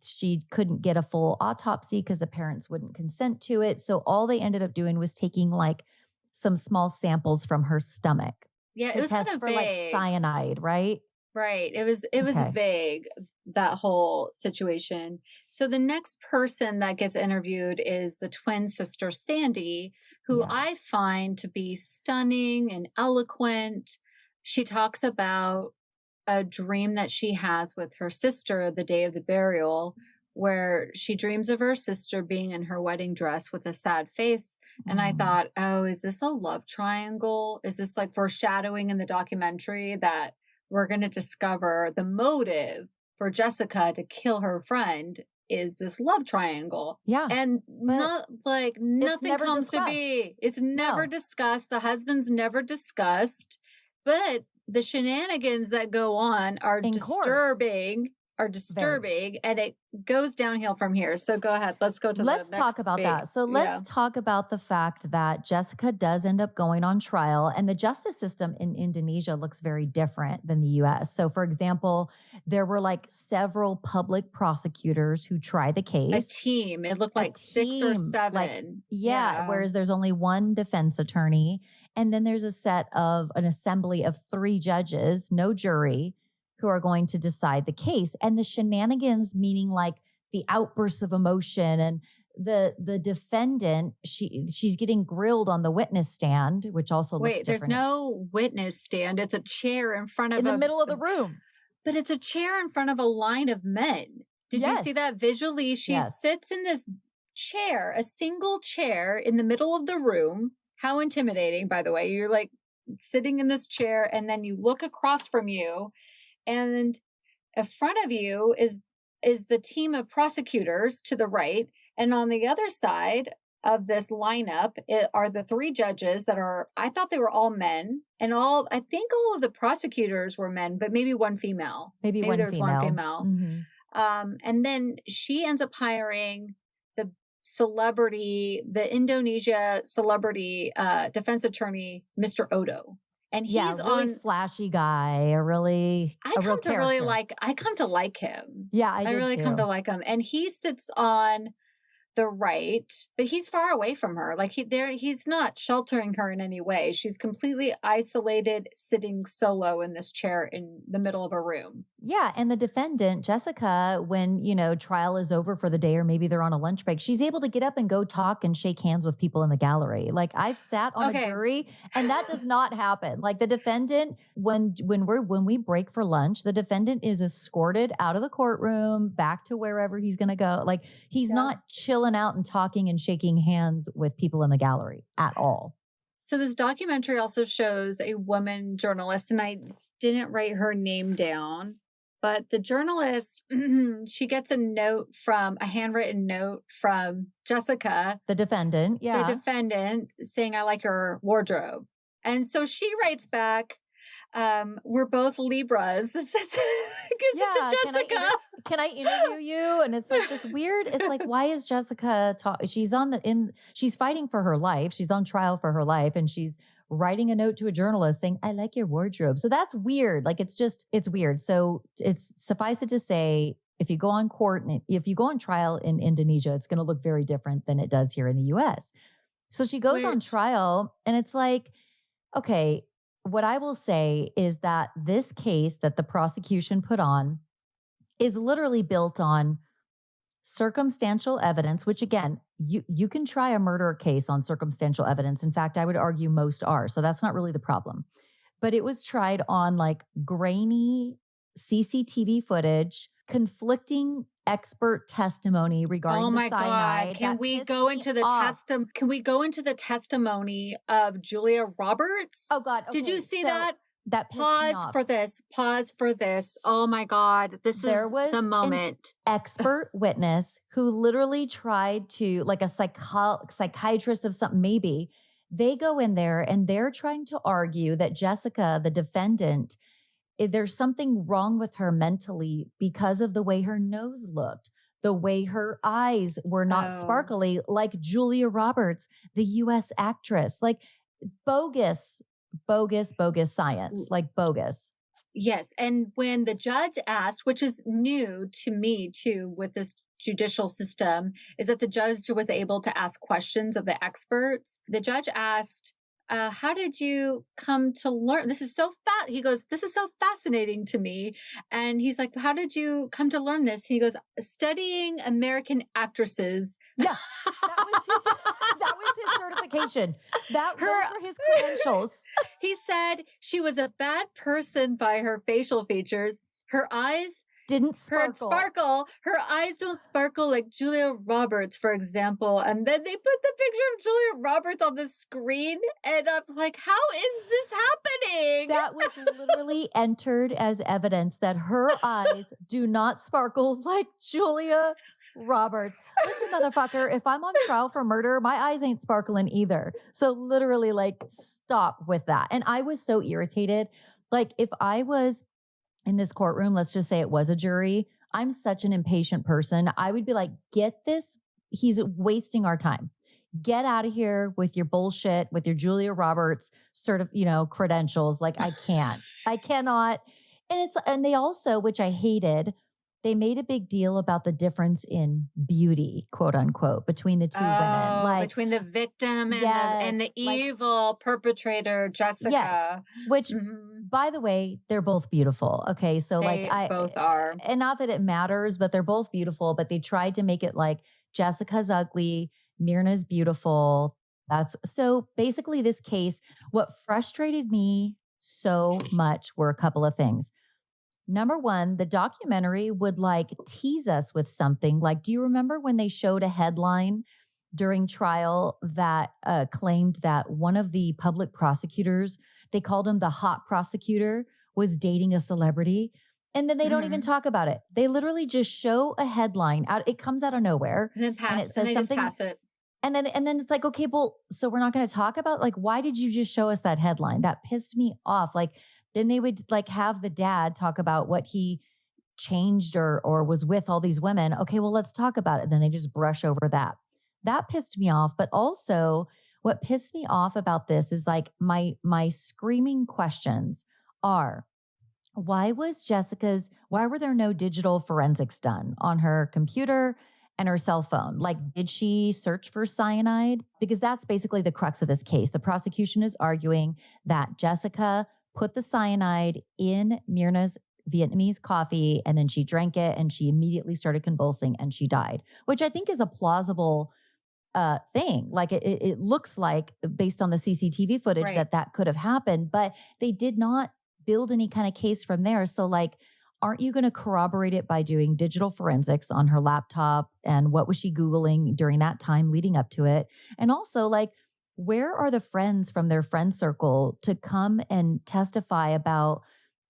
she couldn't get a full autopsy because the parents wouldn't consent to it. So all they ended up doing was taking like some small samples from her stomach Yeah, it to was kind test of for like vague. cyanide, right? Right. It was Okay. vague, that whole situation. So the next person that gets interviewed is the twin sister Sandy, who Yeah. I find to be stunning and eloquent. She talks about a dream that she has with her sister the day of the burial, where she dreams of her sister being in her wedding dress with a sad face. And I Mm. thought, oh, is this a love triangle? Is this like foreshadowing in the documentary that we're going to discover the motive for Jessica to kill her friend is this love triangle? Yeah. And But nothing never comes to discussed. be. It's never No. discussed. The husband's never discussed. But the shenanigans that go on are In court. disturbing, Very. and it goes downhill from here. So go ahead. Let's go to Let's the talk next about big. that. So Yeah. let's talk about the fact that Jessica does end up going on trial, and the justice system in Indonesia looks very different than the US. So, for example, there were like several public prosecutors who try the A case. team. It looked A like 6 or team, 7. yeah, whereas there's only one defense attorney. And then there's an assembly of 3 judges, no jury, who are going to decide the case. And the shenanigans, meaning like the outbursts of emotion, and the defendant, she's getting grilled on the witness stand, which also looks Wait, there's different no witness stand. It's a chair in front of in the middle of the room. But it's a chair in front of a line of men. Did you see Yes. that visually? She Yes. sits in this chair, a single chair in the middle of the room. How intimidating, by the way. You're like sitting in this chair, and then you look across from you, and in front of you is the team of prosecutors to the right, and on the other side of this lineup are the 3 judges that are, I thought they were all men, and I think all of the prosecutors were men, but maybe one female. Maybe one there was one female. female. Mhm. And then she ends up hiring the Indonesia celebrity defense attorney, Mr. Odo. And he's Yeah, really flashy guy, a real character. I come to like him. Yeah, I did really come to too. like him. And he sits on the right, but he's far away from her. Like he's not sheltering her in any way. She's completely isolated, sitting solo in this chair in the middle of a room. Yeah, and the defendant, Jessica, when, trial is over for the day, or maybe they're on a lunch break, she's able to get up and go talk and shake hands with people in the gallery. Like, I've sat on a jury, and that does not happen. Like, the defendant, when we break for lunch, the defendant is escorted out of the courtroom back to wherever he's going to go. Like, he's not chilling out and talking and shaking hands with people in the gallery at all. So this documentary also shows a woman journalist, and I didn't write her name down, but the journalist, she gets a handwritten note from Jessica, the defendant, saying, "I like your wardrobe." And so she writes back, "We're both Libras." It says, to Jessica. Can I interview you? And it's like this weird, it's like, why is Jessica she's fighting for her life. She's on trial for her life, and she's writing a note to a journalist saying, "I like your wardrobe." So that's weird. Like, it's weird. So it's suffice it to say, if you go on trial in Indonesia, it's going to look very different than it does here in the US. So she goes on trial, and it's like, okay, what I will say is that this case that the prosecution put on is literally built on circumstantial evidence, which, again, you can try a murder case on circumstantial evidence. In fact, I would argue most are. So that's not really the problem. But it was tried on like grainy CCTV footage, conflicting expert testimony regarding Oh the my God. cyanide. Can That we pissed go me into the off. Can we go into the testimony of Julia Roberts? Oh God. Did you Okay. see So that? that pissed me Pause off. for this. Pause for this. Oh my God. This There is was the an moment. expert witness who literally tried to, like a psychiatrist of something, maybe. They go in there and they're trying to argue that Jessica, the defendant, there's something wrong with her mentally because of the way her nose looked, the way her eyes were not Oh. sparkly like Julia Roberts, the US actress. Like bogus, bogus science, like bogus. Yes. And when the judge asked, which is new to me too with this judicial system, is that the judge was able to ask questions of the experts. The judge asked, how did you come to learn? This is so he goes, this is so fascinating to me. And he's like, how did you come to learn this? He goes, studying American actresses. Yeah, that was his certification. Those were his credentials. He said she was a bad person by her facial features. Her eyes didn't sparkle. Her eyes don't sparkle like Julia Roberts, for example. And then they put the picture of Julia Roberts on the screen. And I'm like, how is this happening? That was literally entered as evidence that her eyes do not sparkle like Julia Roberts. Listen, motherfucker, if I'm on trial for murder, my eyes ain't sparkling either. So literally, like, stop with that. And I was so irritated. Like, if I was in this courtroom, let's just say it was a jury, I'm such an impatient person. I would be like, get this. He's wasting our time. Get out of here with your bullshit, with your Julia Roberts credentials. Like, I cannot. And they also, which I hated, they made a big deal about the difference in beauty, quote unquote, between the two women. Like, between the victim and the evil perpetrator, Jessica. Yes, which, by the way, they're both beautiful. Okay, so they both are, and not that it matters, but they're both beautiful. But they tried to make it like Jessica's ugly, Mirna's beautiful. That's so basically this case. What frustrated me so much were a couple of things. Number one, the documentary would like tease us with something. Like, do you remember when they showed a headline during trial that claimed that one of the public prosecutors, they called him the hot prosecutor, was dating a celebrity? And then they don't even talk about it. They literally just show a headline out. It comes out of nowhere. And then and it says something. Just pass it. And then it's like, okay, well, so we're not going to talk about, like, why did you just show us that headline? That pissed me off. Like, then they would like have the dad talk about what he changed or was with all these women. Okay, well, let's talk about it. And then they just brush over that. That pissed me off. But also what pissed me off about this is like my screaming questions are, why were there no digital forensics done on her computer and her cell phone? Like, did she search for cyanide? Because that's basically the crux of this case. The prosecution is arguing that Jessica put the cyanide in Mirna's Vietnamese coffee, and then she drank it and she immediately started convulsing and she died, which I think is a plausible thing. Like it looks like, based on the CCTV footage, right, that could have happened, but they did not build any kind of case from there. So like, aren't you going to corroborate it by doing digital forensics on her laptop? And what was she Googling during that time leading up to it? And also, like, where are the friends from their friend circle to come and testify about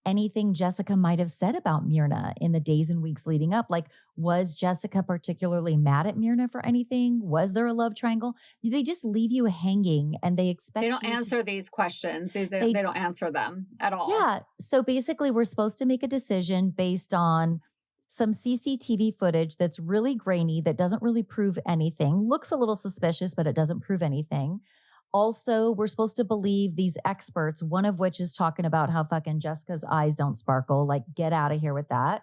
anything Jessica might have said about Mirna in the days and weeks leading up? Like, was Jessica particularly mad at Mirna for anything? Was there a love triangle? They just leave you hanging and they expect they don't answer these questions. They don't answer them at all. Yeah. So basically, we're supposed to make a decision based on some CCTV footage that's really grainy, that doesn't really prove anything, looks a little suspicious, but it doesn't prove anything. Also, we're supposed to believe these experts, one of which is talking about how fucking Jessica's eyes don't sparkle. Like, get out of here with that.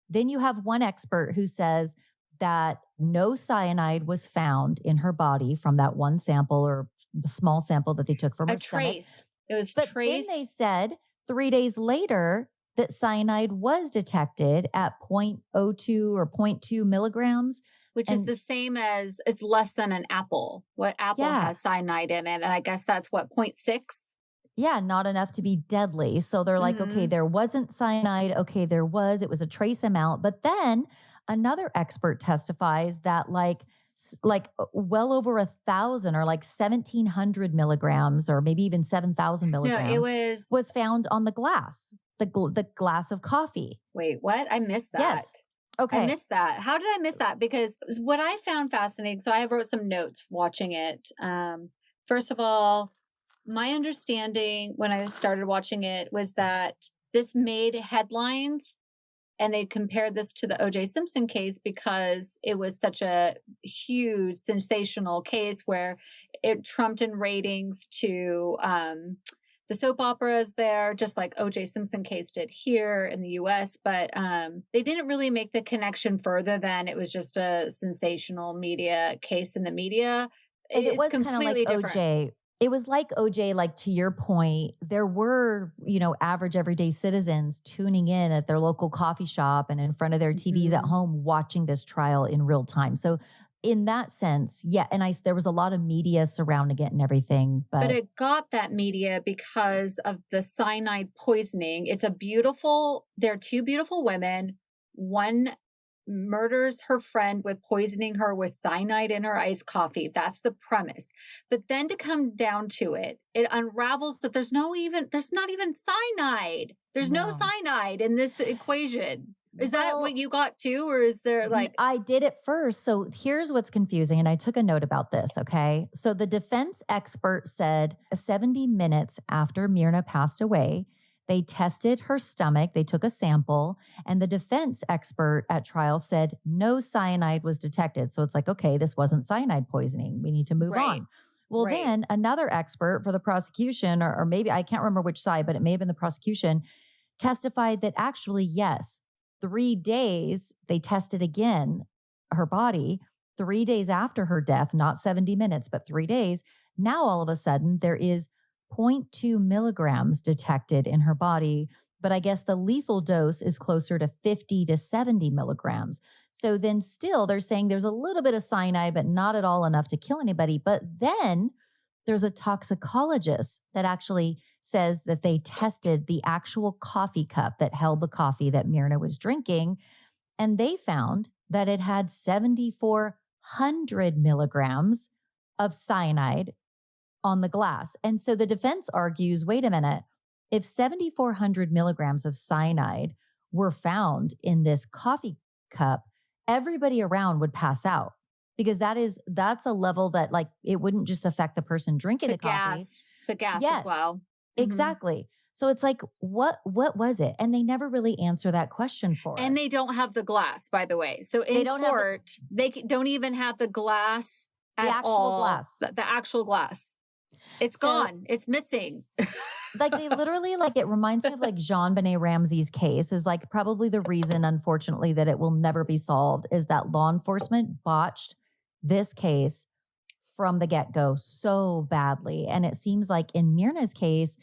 Then you have one expert who says that no cyanide was found in her body from that one sample or small sample that they took from her trace. stomach. It was but trace. Then they said 3 days later that cyanide was detected at 0.02 or 0.2 milligrams. Which is the same as, it's less than an apple. What apple has cyanide in it? And I guess that's what, 0.6? Yeah, not enough to be deadly. So they're like, okay, there wasn't cyanide. Okay, it was a trace amount. But then Another expert testifies that well over 1,000 or like 1,700 milligrams or maybe even 7,000 No, it milligrams was found on the glass, the glass of coffee. wait, what? I missed that. Yes. Okay. I missed that. How did I miss that? Because what I found fascinating, so I wrote some notes watching it. First of all, my understanding when I started watching it was that this made headlines, and they compared this to the O.J. Simpson case because it was such a huge, sensational case where it trumped in ratings to the soap operas there, just like O.J. Simpson case did here in the U.S. But they didn't really make the connection further than it was just a sensational media case in the media. And it was kind of like different. OJ. It was like OJ, like to your point, there were, average everyday citizens tuning in at their local coffee shop and in front of their TVs at home watching this trial in real time. So in that sense, yeah. And there was a lot of media surrounding it and everything. But it got that media because of the cyanide poisoning. They're two beautiful women. One murders her friend with poisoning her with cyanide in her iced coffee. That's the premise. But then to come down to it, it unravels that there's not even cyanide. There's no cyanide in this equation. Is that what you got too? Or is there I did it first. So here's what's confusing. And I took a note about this. Okay. So the defense expert said 70 minutes after Mirna passed away, they tested her stomach. They took a sample, and the defense expert at trial said no cyanide was detected. So it's like, okay, this wasn't cyanide poisoning. We need to move on. Well, then another expert for the prosecution, or maybe I can't remember which side, but it may have been the prosecution, testified that actually, yes, 3 days, they tested again her body 3 days after her death, not 70 minutes, but 3 days. Now, all of a sudden, there is 0.2 milligrams detected in her body, but I guess the lethal dose is closer to 50 to 70 milligrams. So then still they're saying there's a little bit of cyanide, but not at all enough to kill anybody. But then there's a toxicologist that actually says that they tested the actual coffee cup that held the coffee that Mirna was drinking, and they found that it had 7,400 milligrams of cyanide on the glass. And so the defense argues, wait a minute, if 7,400 milligrams of cyanide were found in this coffee cup, everybody around would pass out, because that's a level that it wouldn't just affect the person drinking the coffee. It's a gas as well. Mm-hmm. Exactly. So it's like, what was it? And they never really answer that question for us. And they don't have the glass, by the way. So in court, they don't even have the glass at all. The actual glass. It's gone. It's missing. They literally, it reminds me of JonBenet Ramsey's case is probably the reason, unfortunately, that it will never be solved is that law enforcement botched this case from the get-go so badly. And it seems like in Mirna's case,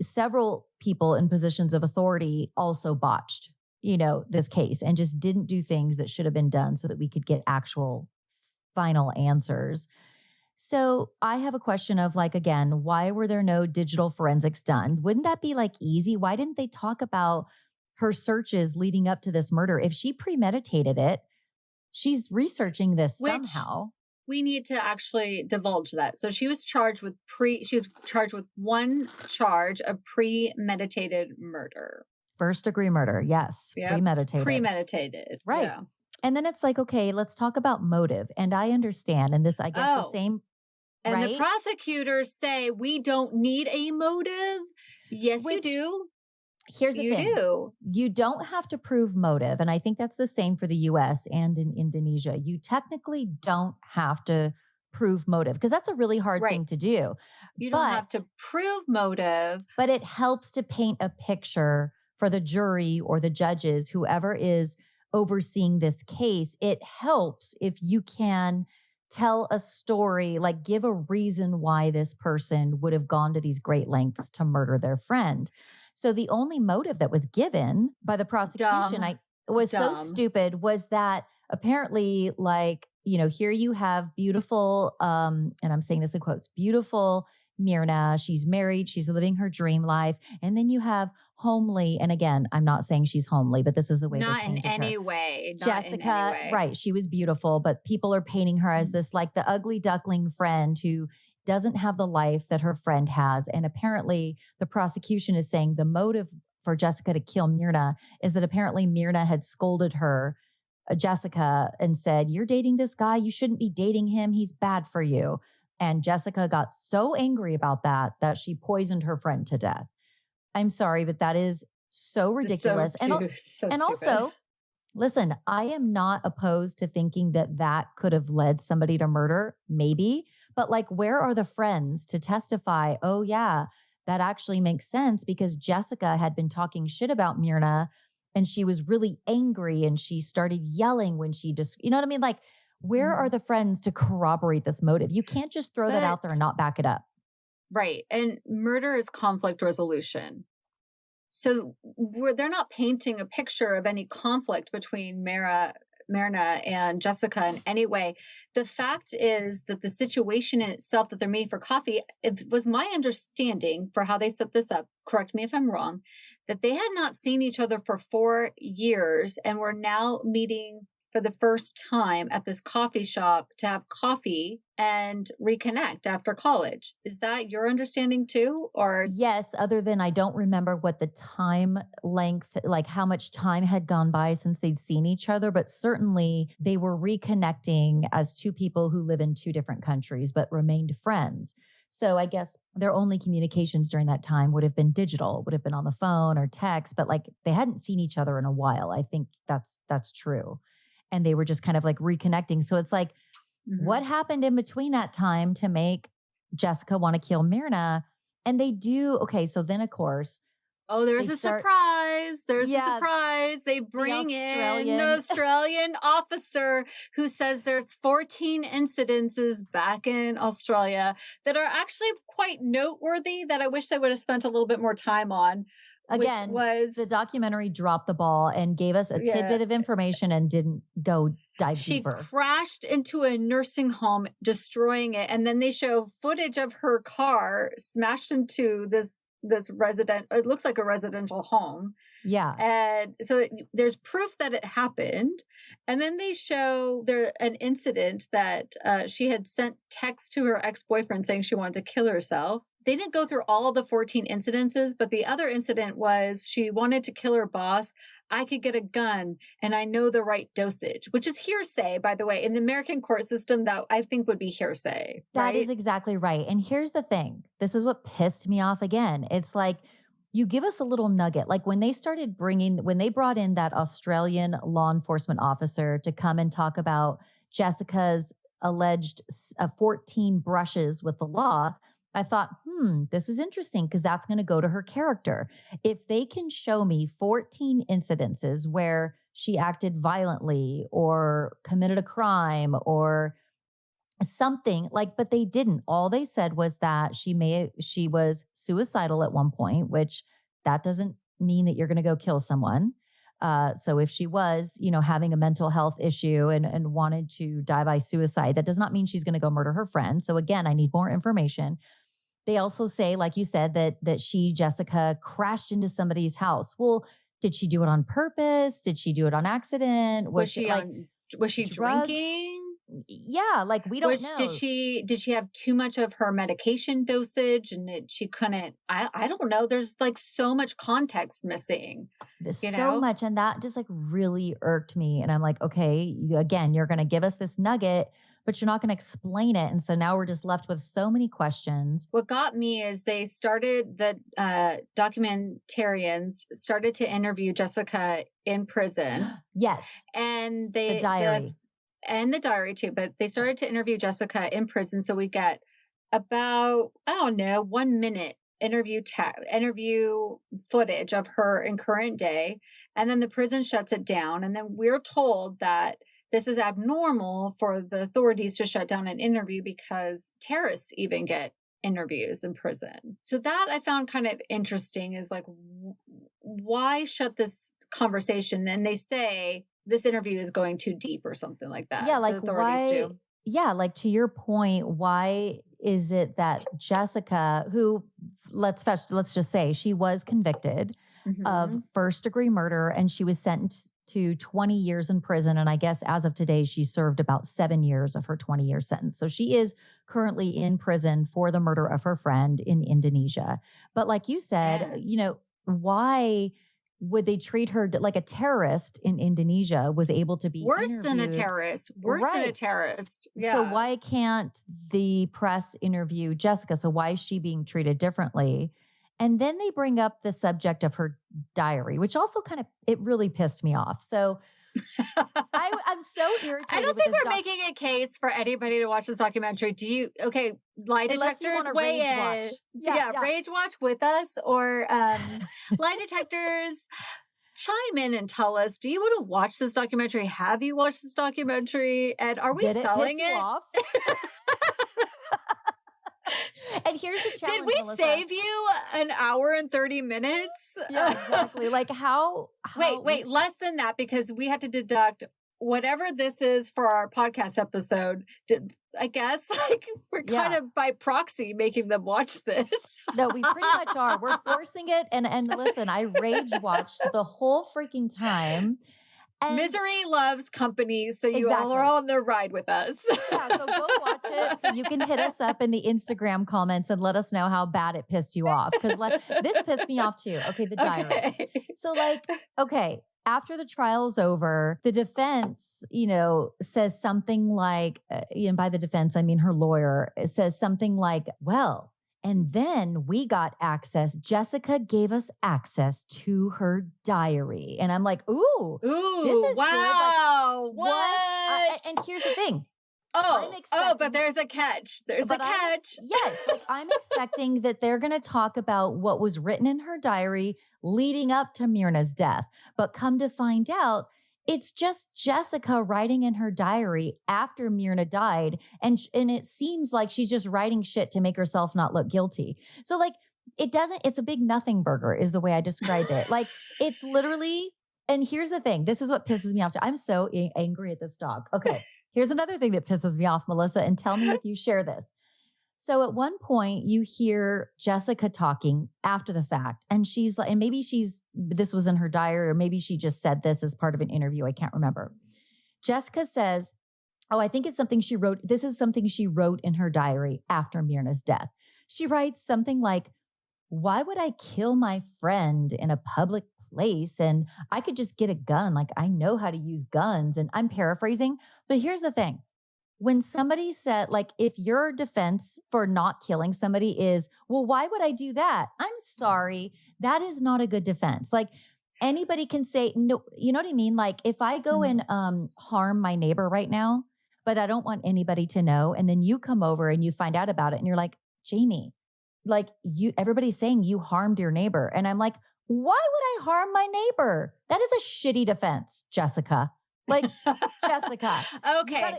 several people in positions of authority also botched, this case and just didn't do things that should have been done so that we could get actual final answers. So I have a question of again, why were there no digital forensics done? Wouldn't that be easy? Why didn't they talk about her searches leading up to this murder? If she premeditated it, she's researching this somehow. We need to actually divulge that. So she was charged with one charge of premeditated murder. First degree murder. Yes. Yep. Premeditated. Right. Yeah. And then it's okay, let's talk about motive. And I understand. And this, I guess the same. And right? The prosecutors say we don't need a motive. Yes, you do. Here's the thing. You don't have to prove motive. And I think that's the same for the US and in Indonesia. You technically don't have to prove motive because that's a really hard thing to do. You don't have to prove motive. But it helps to paint a picture for the jury or the judges, whoever is overseeing this case. It helps if you can tell a story, give a reason why this person would have gone to these great lengths to murder their friend. So the only motive that was given by the prosecution so stupid was that apparently here you have beautiful, and I'm saying this in quotes, beautiful Mirna. She's married. She's living her dream life. And then you have homely. And again, I'm not saying she's homely, but this is the way they Not in painted her. any way. Not in any Jessica, way. right. She was beautiful, but people are painting her as this like the ugly duckling friend who doesn't have the life that her friend has. And apparently the prosecution is saying the motive for Jessica to kill Mirna is that apparently Mirna had scolded her, Jessica, and said, "You're dating this guy. You shouldn't be dating him. He's bad for you." And Jessica got so angry about that she poisoned her friend to death. I'm sorry, but that is so ridiculous. So and stupid. also, listen, I am not opposed to thinking that could have led somebody to murder, maybe, but like, where are the friends to testify? Oh, yeah, that actually makes sense because Jessica had been talking shit about Mirna and she was really angry and she started yelling when she just, you know what I mean? Like, where are the friends to corroborate this motive? You can't just throw that out there and not back it up. Right. And murder is conflict resolution. So they're not painting a picture of any conflict between Mirna and Jessica in any way. The fact is that the situation in itself that they're meeting for coffee, it was my understanding for how they set this up, correct me if I'm wrong, that they had not seen each other for 4 years and were now meeting for the first time at this coffee shop to have coffee and reconnect after college. Is that your understanding too? Or yes, other than I don't remember what the time length, like how much time had gone by since they'd seen each other, but certainly they were reconnecting as two people who live in two different countries but remained friends. So I guess their only communications during that time would have been digital, would have been on the phone or text, but like they hadn't seen each other in a while. I think that's true. And they were just kind of like reconnecting. So it's like, what happened in between that time to make Jessica want to kill Mirna? And they do. Okay. So then, of course. Oh, there's a surprise. There's a surprise. They bring in the Australian officer who says there's 14 incidences back in Australia that are actually quite noteworthy that I wish they would have spent a little bit more time on. Again, was the documentary dropped the ball and gave us a tidbit of information and didn't go dive deeper. She crashed into a nursing home, destroying it. And then they show footage of her car smashed into this resident. It looks like a residential home. Yeah. And so there's proof that it happened. And then they show there an incident that she had sent text to her ex-boyfriend saying she wanted to kill herself. They didn't go through all of the 14 incidences, but the other incident was she wanted to kill her boss. I could get a gun and I know the right dosage, which is hearsay, by the way. In the American court system, that I think would be hearsay. That is exactly right. And here's the thing. This is what pissed me off again. It's like, you give us a little nugget. Like when they brought in that Australian law enforcement officer to come and talk about Jessica's alleged 14 brushes with the law, I thought, this is interesting because that's going to go to her character. If they can show me 14 incidences where she acted violently or committed a crime or something like, but they didn't. All they said was that she was suicidal at one point, which that doesn't mean that you're going to go kill someone. So if she was, having a mental health issue and wanted to die by suicide, that does not mean she's going to go murder her friend. So again, I need more information. They also say, like you said, that Jessica, crashed into somebody's house. Well, did she do it on purpose? Did she do it on accident? Was she drinking? Yeah, like we don't know. Did she have too much of her medication dosage and she couldn't? I don't know. There's like so much context missing. There's so much, and that just like really irked me. And I'm like, okay, again, you're going to give us this nugget, but you're not going to explain it. And so now we're just left with so many questions. What got me is the documentarians started to interview Jessica in prison. Yes. And the diary. And the diary too, but they started to interview Jessica in prison. So we get about, 1 minute interview footage of her in current day. And then the prison shuts it down. And then we're told that this is abnormal for the authorities to shut down an interview because terrorists even get interviews in prison. So that I found kind of interesting is like, why shut this conversation? And they say this interview is going too deep or something like that. Yeah, like why? Yeah, like to your point, why is it that Jessica, who let's just say she was convicted, of first-degree murder, and she was sentenced to 20 years in prison. And I guess as of today, she served about 7 years of her 20-year sentence. So she is currently in prison for the murder of her friend in Indonesia. But like you said, why would they treat her like a terrorist in Indonesia was able to be worse than a interviewed? terrorist? Worse than a terrorist. Yeah. So why can't the press interview Jessica? So why is she being treated differently? And then they bring up the subject of her diary, which also it really pissed me off. So I'm so irritated. I don't think we're making a case for anybody to watch this documentary. Do you? Okay, Lie Detectors weigh in. Yeah, rage watch with us, or Lie Detectors chime in and tell us, do you want to watch this documentary? Have you watched this documentary? And are we selling it? Off? And here's the challenge, did we Melissa. Save you an hour and 30 minutes? Yeah, exactly. Like how wait, less than that, because we had to deduct whatever this is for our podcast episode. I guess like we're kind of by proxy making them watch this. No, we pretty much are. We're forcing it. And listen, I rage watched the whole freaking time. And misery loves company, so you all are on the ride with us. Yeah, so go watch it so you can hit us up in the Instagram comments and let us know how bad it pissed you off. Because this pissed me off too. Okay, the diary. Okay. So after the trial's over, the defense, says something like, and by the defense, I mean her lawyer, says something like, well, and then we got access. Jessica gave us access to her diary. And I'm like, ooh, this is wow. Good. Like, what? And here's the thing. But there's a catch. There's a catch. Yes. I'm expecting that they're going to talk about what was written in her diary leading up to Mirna's death. But come to find out, it's just Jessica writing in her diary after Mirna died. And it seems like she's just writing shit to make herself not look guilty. So it's a big nothing burger is the way I describe it. It's literally, and here's the thing. This is what pisses me off. I'm so angry at this dog. Okay. Here's another thing that pisses me off, Melissa, and tell me if you share this. So at one point you hear Jessica talking after the fact, and she's like, and maybe this was in her diary, or maybe she just said this as part of an interview. I can't remember. Jessica says, I think it's something she wrote. This is something she wrote in her diary after Mirna's death. She writes something like, why would I kill my friend in a public place? And I could just get a gun. I know how to use guns. And I'm paraphrasing, but here's the thing. When somebody said, if your defense for not killing somebody is, well, why would I do that? I'm sorry. That is not a good defense. Anybody can say, no, you know what I mean? If I go and harm my neighbor right now, but I don't want anybody to know. And then you come over and you find out about it and you're like, Jami, everybody's saying you harmed your neighbor. And I'm like, why would I harm my neighbor? That is a shitty defense, Jessica. Jessica. Okay.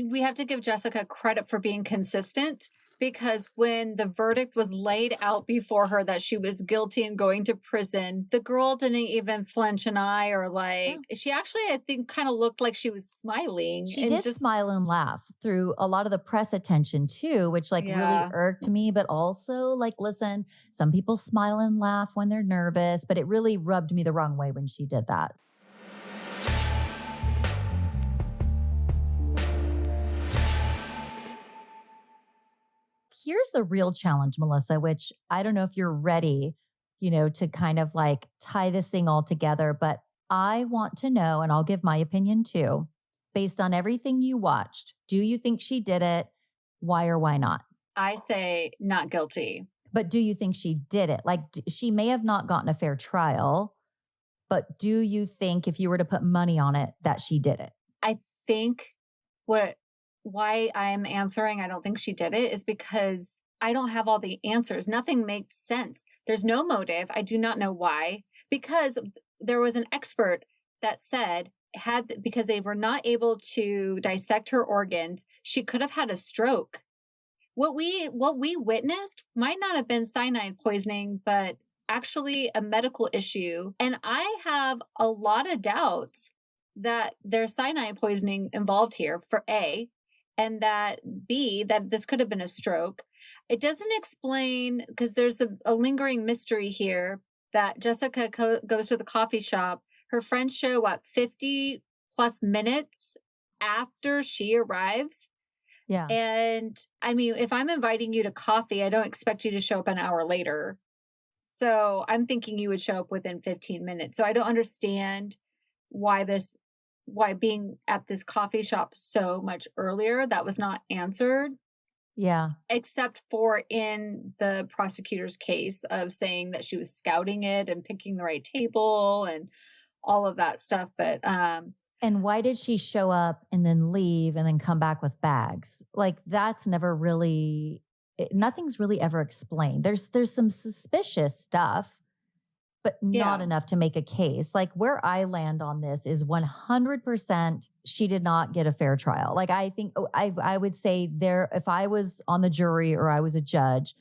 We have to give Jessica credit for being consistent, because when the verdict was laid out before her that she was guilty and going to prison, the girl didn't even flench an eye or she actually, I think, kind of looked like she was smiling. She did smile and laugh through a lot of the press attention too, which really irked me. But also listen, some people smile and laugh when they're nervous, but it really rubbed me the wrong way when she did that. Here's the real challenge, Melissa, which I don't know if you're ready, to kind of tie this thing all together, but I want to know, and I'll give my opinion too, based on everything you watched. Do you think she did it? Why or why not? I say not guilty. But do you think she did it? She may have not gotten a fair trial, but do you think if you were to put money on it that she did it? I think why I'm answering I don't think she did it is because I don't have all the answers. Nothing makes sense. There's no motive. I do not know why. Because there was an expert that said because they were not able to dissect her organs, she could have had a stroke. What we witnessed might not have been cyanide poisoning, but actually a medical issue. And I have a lot of doubts that there's cyanide poisoning involved here, for A, and that B, that this could have been a stroke. It doesn't explain, because there's a lingering mystery here that Jessica goes to the coffee shop. Her friends show up 50 plus minutes after she arrives. Yeah. And I mean, if I'm inviting you to coffee, I don't expect you to show up an hour later. So I'm thinking you would show up within 15 minutes. So I don't understand why being at this coffee shop so much earlier, that was not answered. Yeah. Except for in the prosecutor's case of saying that she was scouting it and picking the right table and all of that stuff. But and why did she show up and then leave and then come back with bags? Like that's never really, nothing's really ever explained. There's some suspicious stuff, but not enough to make a case. Like where I land on this is 100% she did not get a fair trial. Like I think I would say there, if I was on the jury or I was a judge,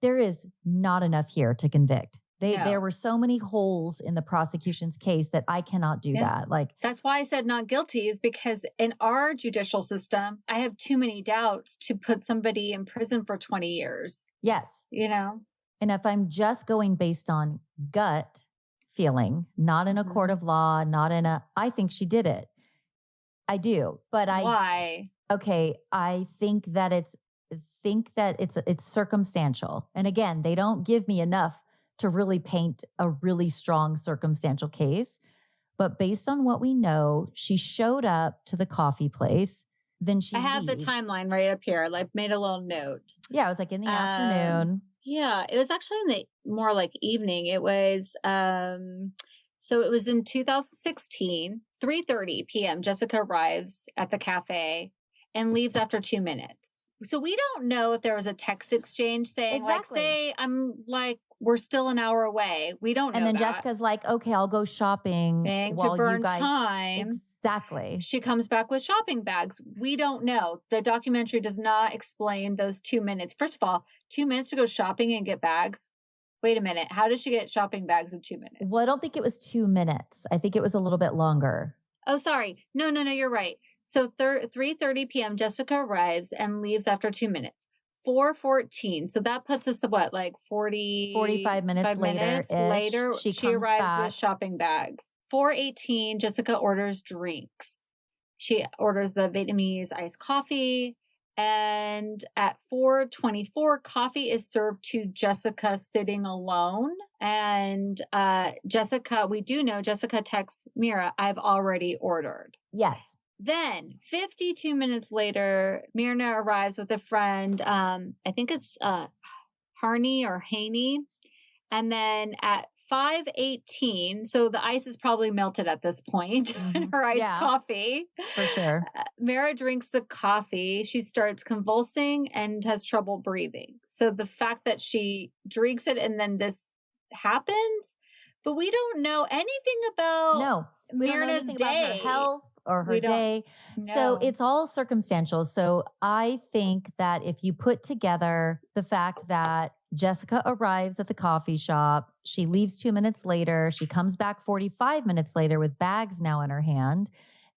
there is not enough here to convict. There were so many holes in the prosecution's case that I cannot do that. Like that's why I said not guilty, is because in our judicial system, I have too many doubts to put somebody in prison for 20 years. Yes. You know? And if I'm just going based on gut feeling, not in a court of law, I think she did it. I do. But why? I think that it's circumstantial. And again, they don't give me enough to really paint a really strong circumstantial case. But based on what we know, she showed up to the coffee place. Then she I have leaves. the timeline right up here. I've made a little note. Yeah, it was like in the afternoon. Yeah, it was actually in the more like evening. It was so it was in 2016, 3:30 p.m. Jessica arrives at the cafe and leaves after 2 minutes. So we don't know if there was a text exchange saying like, say, I'm like, we're still an hour away. We don't know. And then that. Jessica's like, okay, I'll go shopping while to burn you guys. Time. Exactly. She comes back with shopping bags. We don't know. The documentary does not explain those 2 minutes. First of all, 2 minutes to go shopping and get bags. Wait a minute. How does she get shopping bags in 2 minutes? Well, I don't think it was 2 minutes. I think it was a little bit longer. Oh, sorry. No, you're right. So 3:30 p.m. Jessica arrives and leaves after 2 minutes. 4:14. So that puts us at what, like 45 minutes later. She arrives back with shopping bags. 4:18. Jessica orders drinks. She orders the Vietnamese iced coffee. And at 4:24, coffee is served to Jessica sitting alone. And Jessica, we do know Jessica texts Mira, I've already ordered. Yes. Then 52 minutes later, Mirna arrives with a friend. I think it's Harney or Haney. And then at 5:18, so the ice is probably melted at this point in her iced coffee. For sure. Mira drinks the coffee. She starts convulsing and has trouble breathing. So the fact that she drinks it and then this happens, but we don't know anything about Mirna's day. About her health or her day. So it's all circumstantial. So I think that if you put together the fact that Jessica arrives at the coffee shop, she leaves 2 minutes later, she comes back 45 minutes later with bags now in her hand,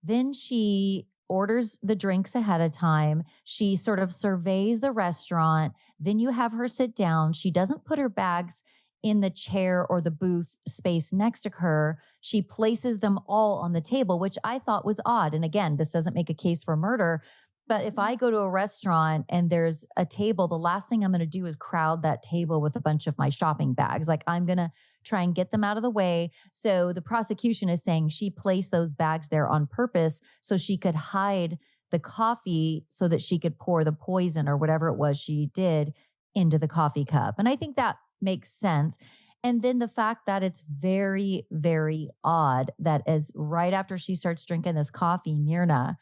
then she orders the drinks ahead of time. She sort of surveys the restaurant. Then you have her sit down. She doesn't put her bags in the chair or the booth space next to her. She places them all on the table, which I thought was odd. And again, this doesn't make a case for murder, but if I go to a restaurant and there's a table, the last thing I'm going to do is crowd that table with a bunch of my shopping bags. Like I'm going to try and get them out of the way. So the prosecution is saying she placed those bags there on purpose so she could hide the coffee so that she could pour the poison or whatever it was she did into the coffee cup. And I think that makes sense. And then the fact that it's very, very odd that as right after she starts drinking this coffee, Mirna,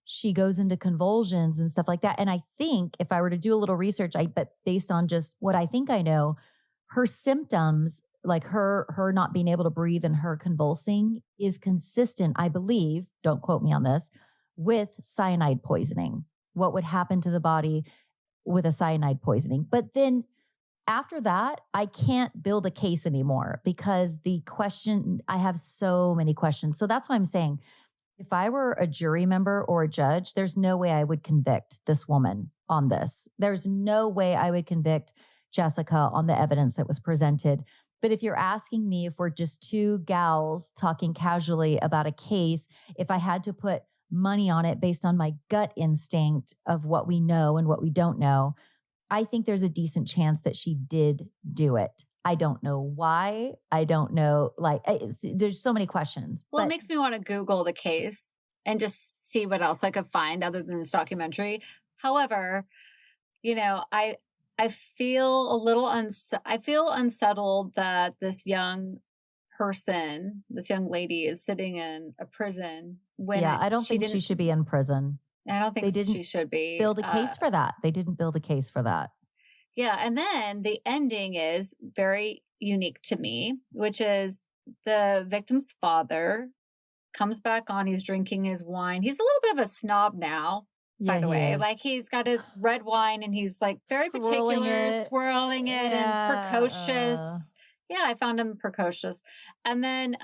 she goes into convulsions and stuff like that. And I think if I were to do a little research, but based on just what I think I know, her symptoms, like her not being able to breathe and her convulsing is consistent, I believe, don't quote me on this, with cyanide poisoning. What would happen to the body with a cyanide poisoning. But then after that, I can't build a case anymore because I have so many questions. So that's why I'm saying, if I were a jury member or a judge, there's no way I would convict this woman on this. There's no way I would convict Jessica on the evidence that was presented. But if you're asking me if we're just two gals talking casually about a case, if I had to put money on it based on my gut instinct of what we know and what we don't know, I think there's a decent chance that she did do it. I don't know why. I don't know. There's so many questions. Well, but it makes me want to Google the case and just see what else I could find other than this documentary. However, I feel a little I feel unsettled that this young lady is sitting in a prison when I don't think she should be in prison. I don't think she should be. Build a case for that. They didn't build a case for that. Yeah. And then the ending is very unique to me, which is the victim's father comes back on. He's drinking his wine. He's a little bit of a snob now, by the way. Like he's got his red wine and he's like very particular, swirling it and precocious. Yeah, I found him precocious. And then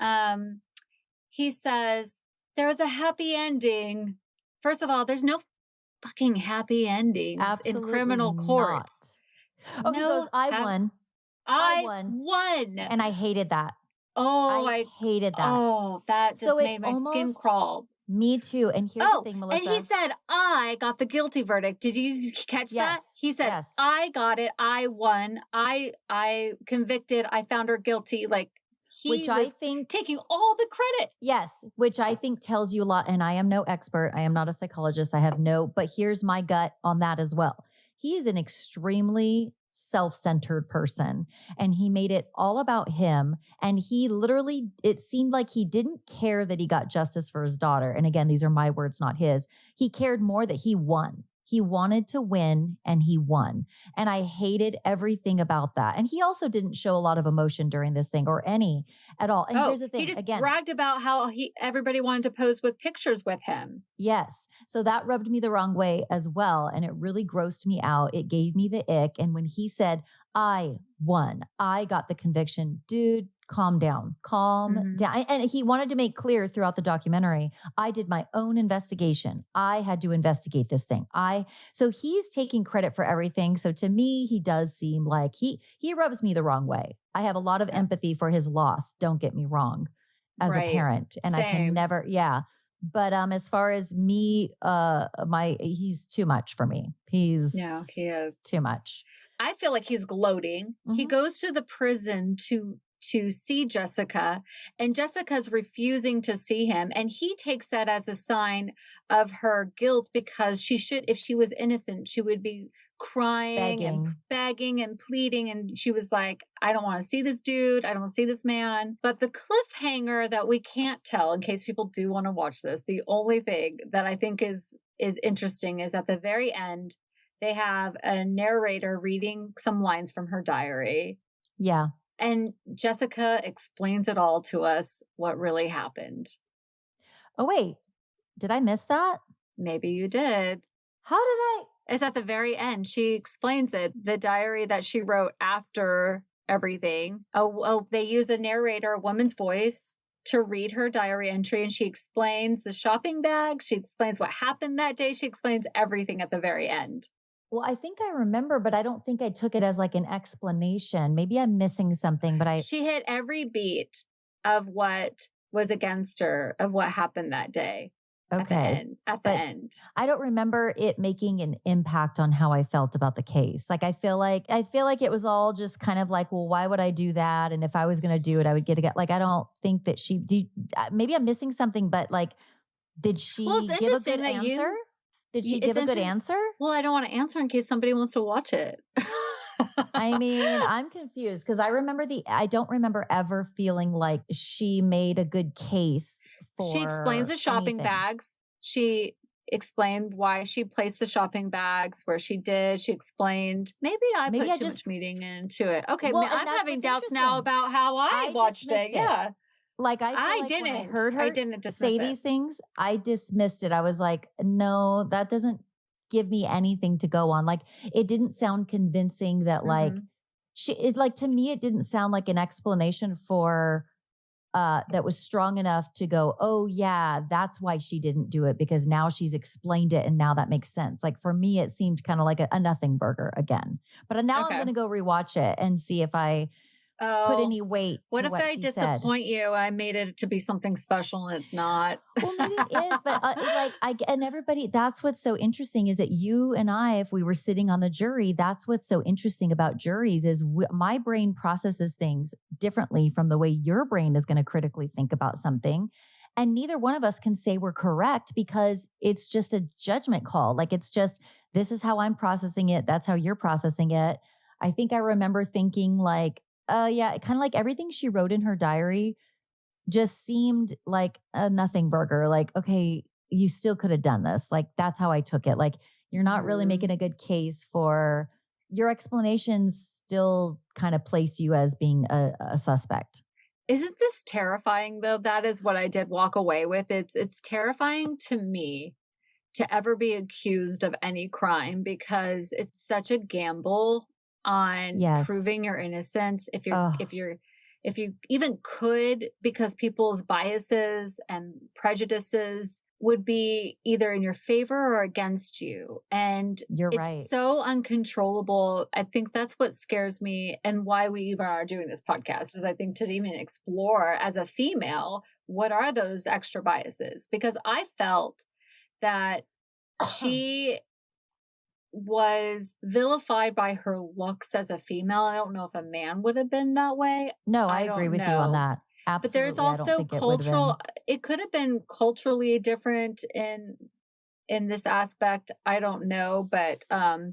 he says, there was a happy ending. First of all, there's no fucking happy endings in criminal courts. Oh, he goes, I won. I won. And I hated that. Oh, I hated that. Oh, that just made my skin crawl. Me too. And here's the thing, Melissa. And he said, I got the guilty verdict. Did you catch that? He said, I got it. I won. I convicted. I found her guilty. Like, which I think taking all the credit. Yes, which I think tells you a lot. And I am no expert. I am not a psychologist. but here's my gut on that as well. He is an extremely self-centered person, and he made it all about him. And he literally, it seemed like he didn't care that he got justice for his daughter. And again, these are my words, not his. He cared more that he won. He wanted to win, and he won. And I hated everything about that. And he also didn't show a lot of emotion during this thing, or any at all. And here's the thing. He just bragged about how everybody wanted to pose with pictures with him. Yes. So that rubbed me the wrong way as well. And it really grossed me out. It gave me the ick. And when he said, I won, I got the conviction, dude, calm down, down. And he wanted to make clear throughout the documentary, I did my own investigation. I had to investigate this thing. So he's taking credit for everything. So to me, he does seem like he rubs me the wrong way. I have a lot of empathy for his loss. Don't get me wrong, as a parent. And Same. I can never, But as far as me, he's too much for me. He is too much. I feel like he's gloating. He goes to the prison to see Jessica, and Jessica's refusing to see him. And he takes that as a sign of her guilt, because if she was innocent, she would be crying and begging and pleading. And she was like, I don't want to see this dude. I don't want to see this man. But the cliffhanger that we can't tell, in case people do want to watch this, the only thing that I think is interesting is at the very end, they have a narrator reading some lines from her diary. Yeah. And Jessica explains it all to us, what really happened. Oh, wait. Did I miss that? Maybe you did. How did I? It's at the very end. She explains it. The diary that she wrote after everything. They use a narrator, a woman's voice, to read her diary entry. And she explains the shopping bag. She explains what happened that day. She explains everything at the very end. Well, I think I remember, but I don't think I took it as like an explanation. Maybe I'm missing something, but she hit every beat of what was against her, of what happened that day. Okay. At the end. I don't remember it making an impact on how I felt about the case. Like, I feel like it was all just kind of like, well, why would I do that? And if I was going to do it, I would get like, I don't think that maybe I'm missing something, but like, did she give a good answer? Did she give a good answer? Well, I don't want to answer in case somebody wants to watch it. I mean, I'm confused because I don't remember ever feeling like she made a good case for She explains the shopping bags. She explained why she placed the shopping bags where she did. She explained, maybe I put too much meaning into it. Okay, well, I'm having doubts now about how I watched it. Yeah. Like I didn't. When I heard her I didn't say these things, I dismissed it. I was like, no, that doesn't give me anything to go on. Like, it didn't sound convincing that like to me, it didn't sound like an explanation for that was strong enough to go, oh yeah, that's why she didn't do it, because now she's explained it and now that makes sense. Like for me, it seemed kind of like a nothing burger again. But now I'm Okay. going to go rewatch it and see if I put any weight What to if what I she said. disappoint you? I made it to be something special and it's not. Well, maybe it is, but and everybody, that's what's so interesting is that you and I, if we were sitting on the jury, that's what's so interesting about juries is my brain processes things differently from the way your brain is going to critically think about something. And neither one of us can say we're correct because it's just a judgment call. Like it's just, this is how I'm processing it. That's how you're processing it. I think I remember thinking like, yeah, kind of like everything she wrote in her diary just seemed like a nothing burger. Like, okay, you still could have done this. Like, that's how I took it. Like, you're not really making a good case for your explanations, still kind of place you as being a suspect. Isn't this terrifying though? That is what I did walk away with. It's terrifying to me to ever be accused of any crime because it's such a gamble on Yes. proving your innocence. If Ugh. if you even could, because people's biases and prejudices would be either in your favor or against you. And You're it's right. so uncontrollable. I think that's what scares me and why we even are doing this podcast is I think to even explore as a female, what are those extra biases? Because I felt that she was vilified by her looks as a female. I don't know if a man would have been that way. No, I agree with you on that. Absolutely. But there's I don't also think it would have cultural, been. it could have been culturally different in this aspect. I don't know. But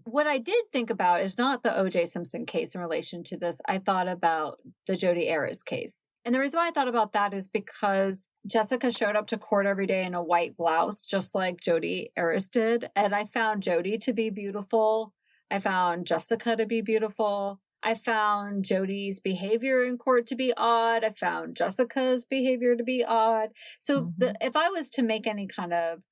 what I did think about is not the OJ Simpson case in relation to this. I thought about the Jodi Arias case. And the reason why I thought about that is because Jessica showed up to court every day in a white blouse, just like Jodi Arias did. And I found Jodi to be beautiful. I found Jessica to be beautiful. I found Jodi's behavior in court to be odd. I found Jessica's behavior to be odd. So if I was to make any kind of,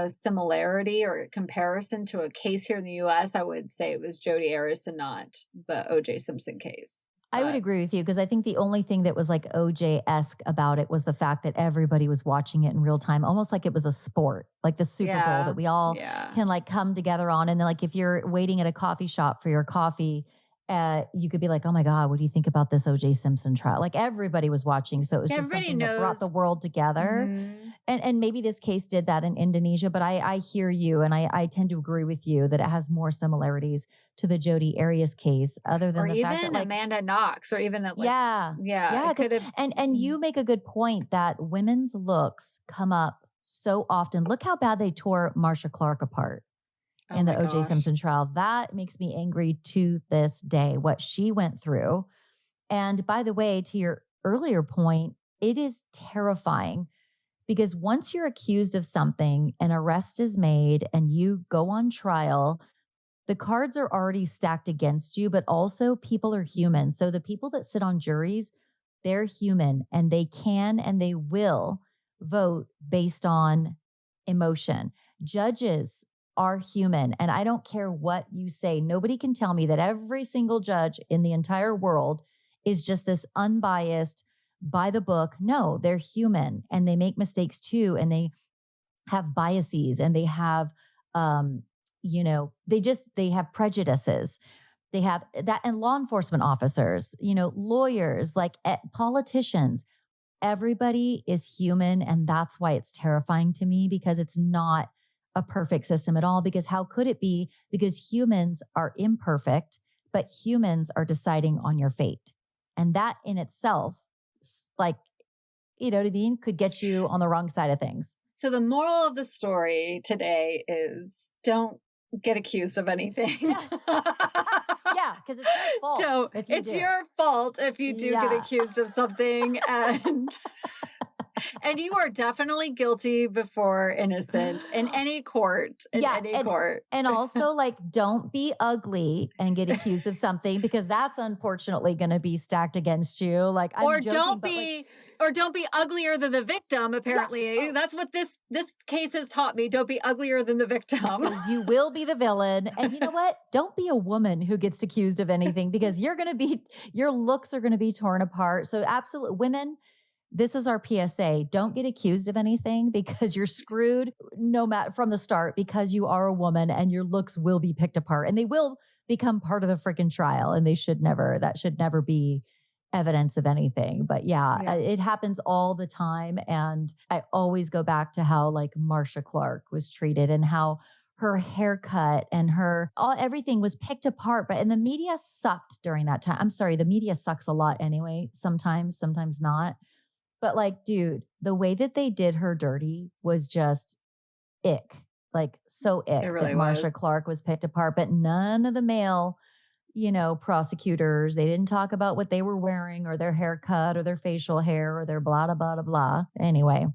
similarity or comparison to a case here in the U.S., I would say it was Jodi Arias and not the O.J. Simpson case. I would agree with you because I think the only thing that was like OJ-esque about it was the fact that everybody was watching it in real time, almost like it was a sport, like the Super Bowl that we all can like come together on. And then like if you're waiting at a coffee shop for your coffee, you could be like, oh my God, what do you think about this OJ Simpson trial? Like everybody was watching. So it was just something that brought the world together. And maybe this case did that in Indonesia, but I hear you. And I tend to agree with you that it has more similarities to the Jodi Arias case, other than the fact that like Amanda Knox, or even at, like, and you make a good point that women's looks come up so often. Look how bad they tore Marcia Clark apart in the OJ Simpson trial. That makes me angry to this day, what she went through. And by the way, to your earlier point, it is terrifying because once you're accused of something, an arrest is made and you go on trial, the cards are already stacked against you, but also people are human. So the people that sit on juries, they're human and they can and they will vote based on emotion. Judges are human. And I don't care what you say. Nobody can tell me that every single judge in the entire world is just this unbiased, by the book. No, they're human and they make mistakes too. And they have biases and they have, they have prejudices. They have that, and law enforcement officers, lawyers, like politicians, everybody is human. And that's why it's terrifying to me, because it's not a perfect system at all. Because how could it be? Because humans are imperfect, but humans are deciding on your fate. And that in itself, like, you know what I mean, could get you on the wrong side of things. So the moral of the story today is don't get accused of anything. Yeah, because it's your fault. It's your fault if you do get accused of something, and you are definitely guilty before innocent in any court. Court. And also, like, don't be ugly and get accused of something, because that's unfortunately going to be stacked against you. Like, don't be uglier than the victim. Apparently, that's what this case has taught me. Don't be uglier than the victim. Because you will be the villain. And you know what? Don't be a woman who gets accused of anything, because your looks are going to be torn apart. So absolutely, women, this is our PSA. Don't get accused of anything because you're screwed no matter from the start because you are a woman and your looks will be picked apart and they will become part of the freaking trial. And that should never be evidence of anything. But yeah, it happens all the time. And I always go back to how like Marcia Clark was treated and how her haircut and everything was picked apart. And the media sucked during that time. I'm sorry, the media sucks a lot anyway. Sometimes not. But like, dude, the way that they did her dirty was just ick. Like so ick It really that Marcia was. Clark was picked apart, but none of the male, prosecutors, they didn't talk about what they were wearing or their haircut or their facial hair or their blah, blah, blah, blah. Anyway,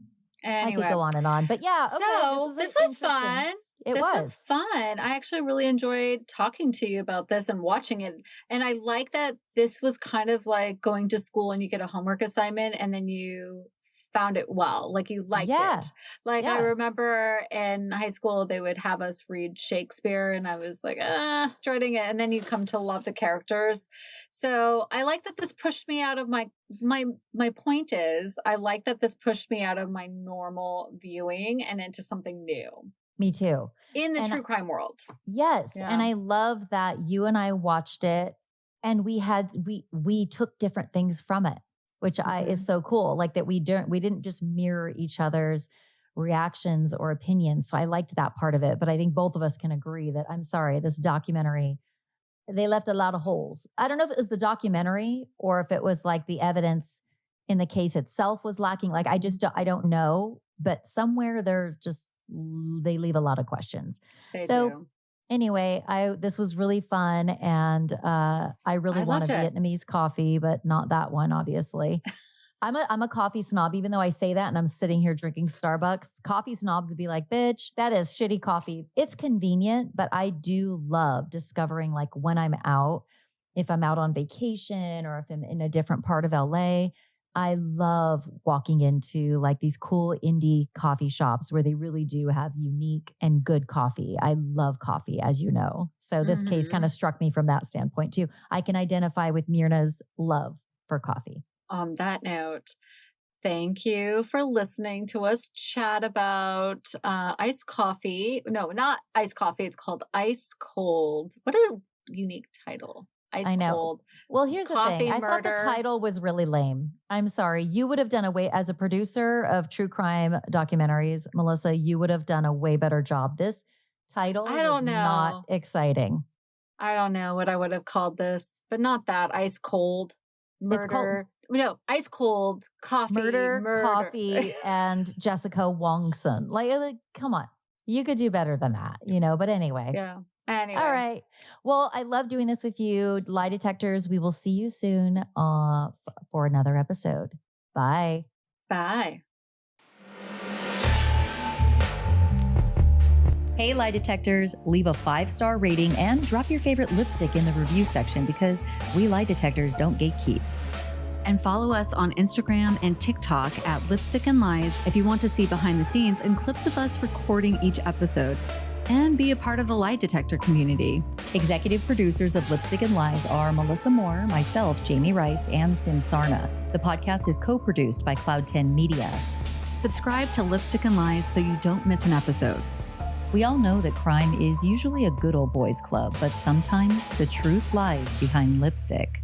I could go on and on. But yeah, okay, so this was fun. This was fun. I actually really enjoyed talking to you about this and watching it. And I like that this was kind of like going to school and you get a homework assignment and then you found it well. Like you liked it. Like I remember in high school, they would have us read Shakespeare and I was like, dreading it. And then you come to love the characters. So I like that this pushed me out of my point is I like that this pushed me out of my normal viewing and into something new. Me too. In the true crime world. Yes. Yeah. And I love that you and I watched it and we took different things from it, which is so cool. Like that we didn't just mirror each other's reactions or opinions. So I liked that part of it. But I think both of us can agree that I'm sorry, this documentary, they left a lot of holes. I don't know if it was the documentary or if it was like the evidence in the case itself was lacking. Like I don't know, but somewhere they leave a lot of questions. They do. Anyway, this was really fun, and I really want a Vietnamese coffee, but not that one, obviously. I'm a coffee snob, even though I say that, and I'm sitting here drinking Starbucks. Coffee snobs would be like, "Bitch, that is shitty coffee." It's convenient, but I do love discovering, like when I'm out, if I'm out on vacation or if I'm in a different part of LA. I love walking into like these cool indie coffee shops where they really do have unique and good coffee. I love coffee, as you know. So this case kind of struck me from that standpoint too. I can identify with Mirna's love for coffee. On that note, thank you for listening to us chat about iced coffee. No, not iced coffee. It's called Ice Cold. What a unique title. I know. Cold. Well, here's the thing. I thought the title was really lame. I'm sorry. You would have done as a producer of true crime documentaries, Melissa, you would have done a way better job. This title was not exciting. I don't know what I would have called this, but not that. Ice Cold. Murder. No, Ice Cold Coffee. Murder. Coffee, and Jessica Wongso. Like, come on. You could do better than that, but anyway. Yeah. Anyway. All right. Well, I love doing this with you. Lie Detectors, we will see you soon for another episode. Bye. Bye. Hey, Lie Detectors, leave a 5-star rating and drop your favorite lipstick in the review section because we Lie Detectors don't gatekeep. And follow us on Instagram and TikTok at Lipstick and Lies if you want to see behind the scenes and clips of us recording each episode. And be a part of the Lie Detector community. Executive producers of Lipstick and Lies are Melissa Moore, myself, Jami Rice, and Sim Sarna. The podcast is co-produced by Cloud 10 Media. Subscribe to Lipstick and Lies so you don't miss an episode. We all know that crime is usually a good old boys club, but sometimes the truth lies behind lipstick.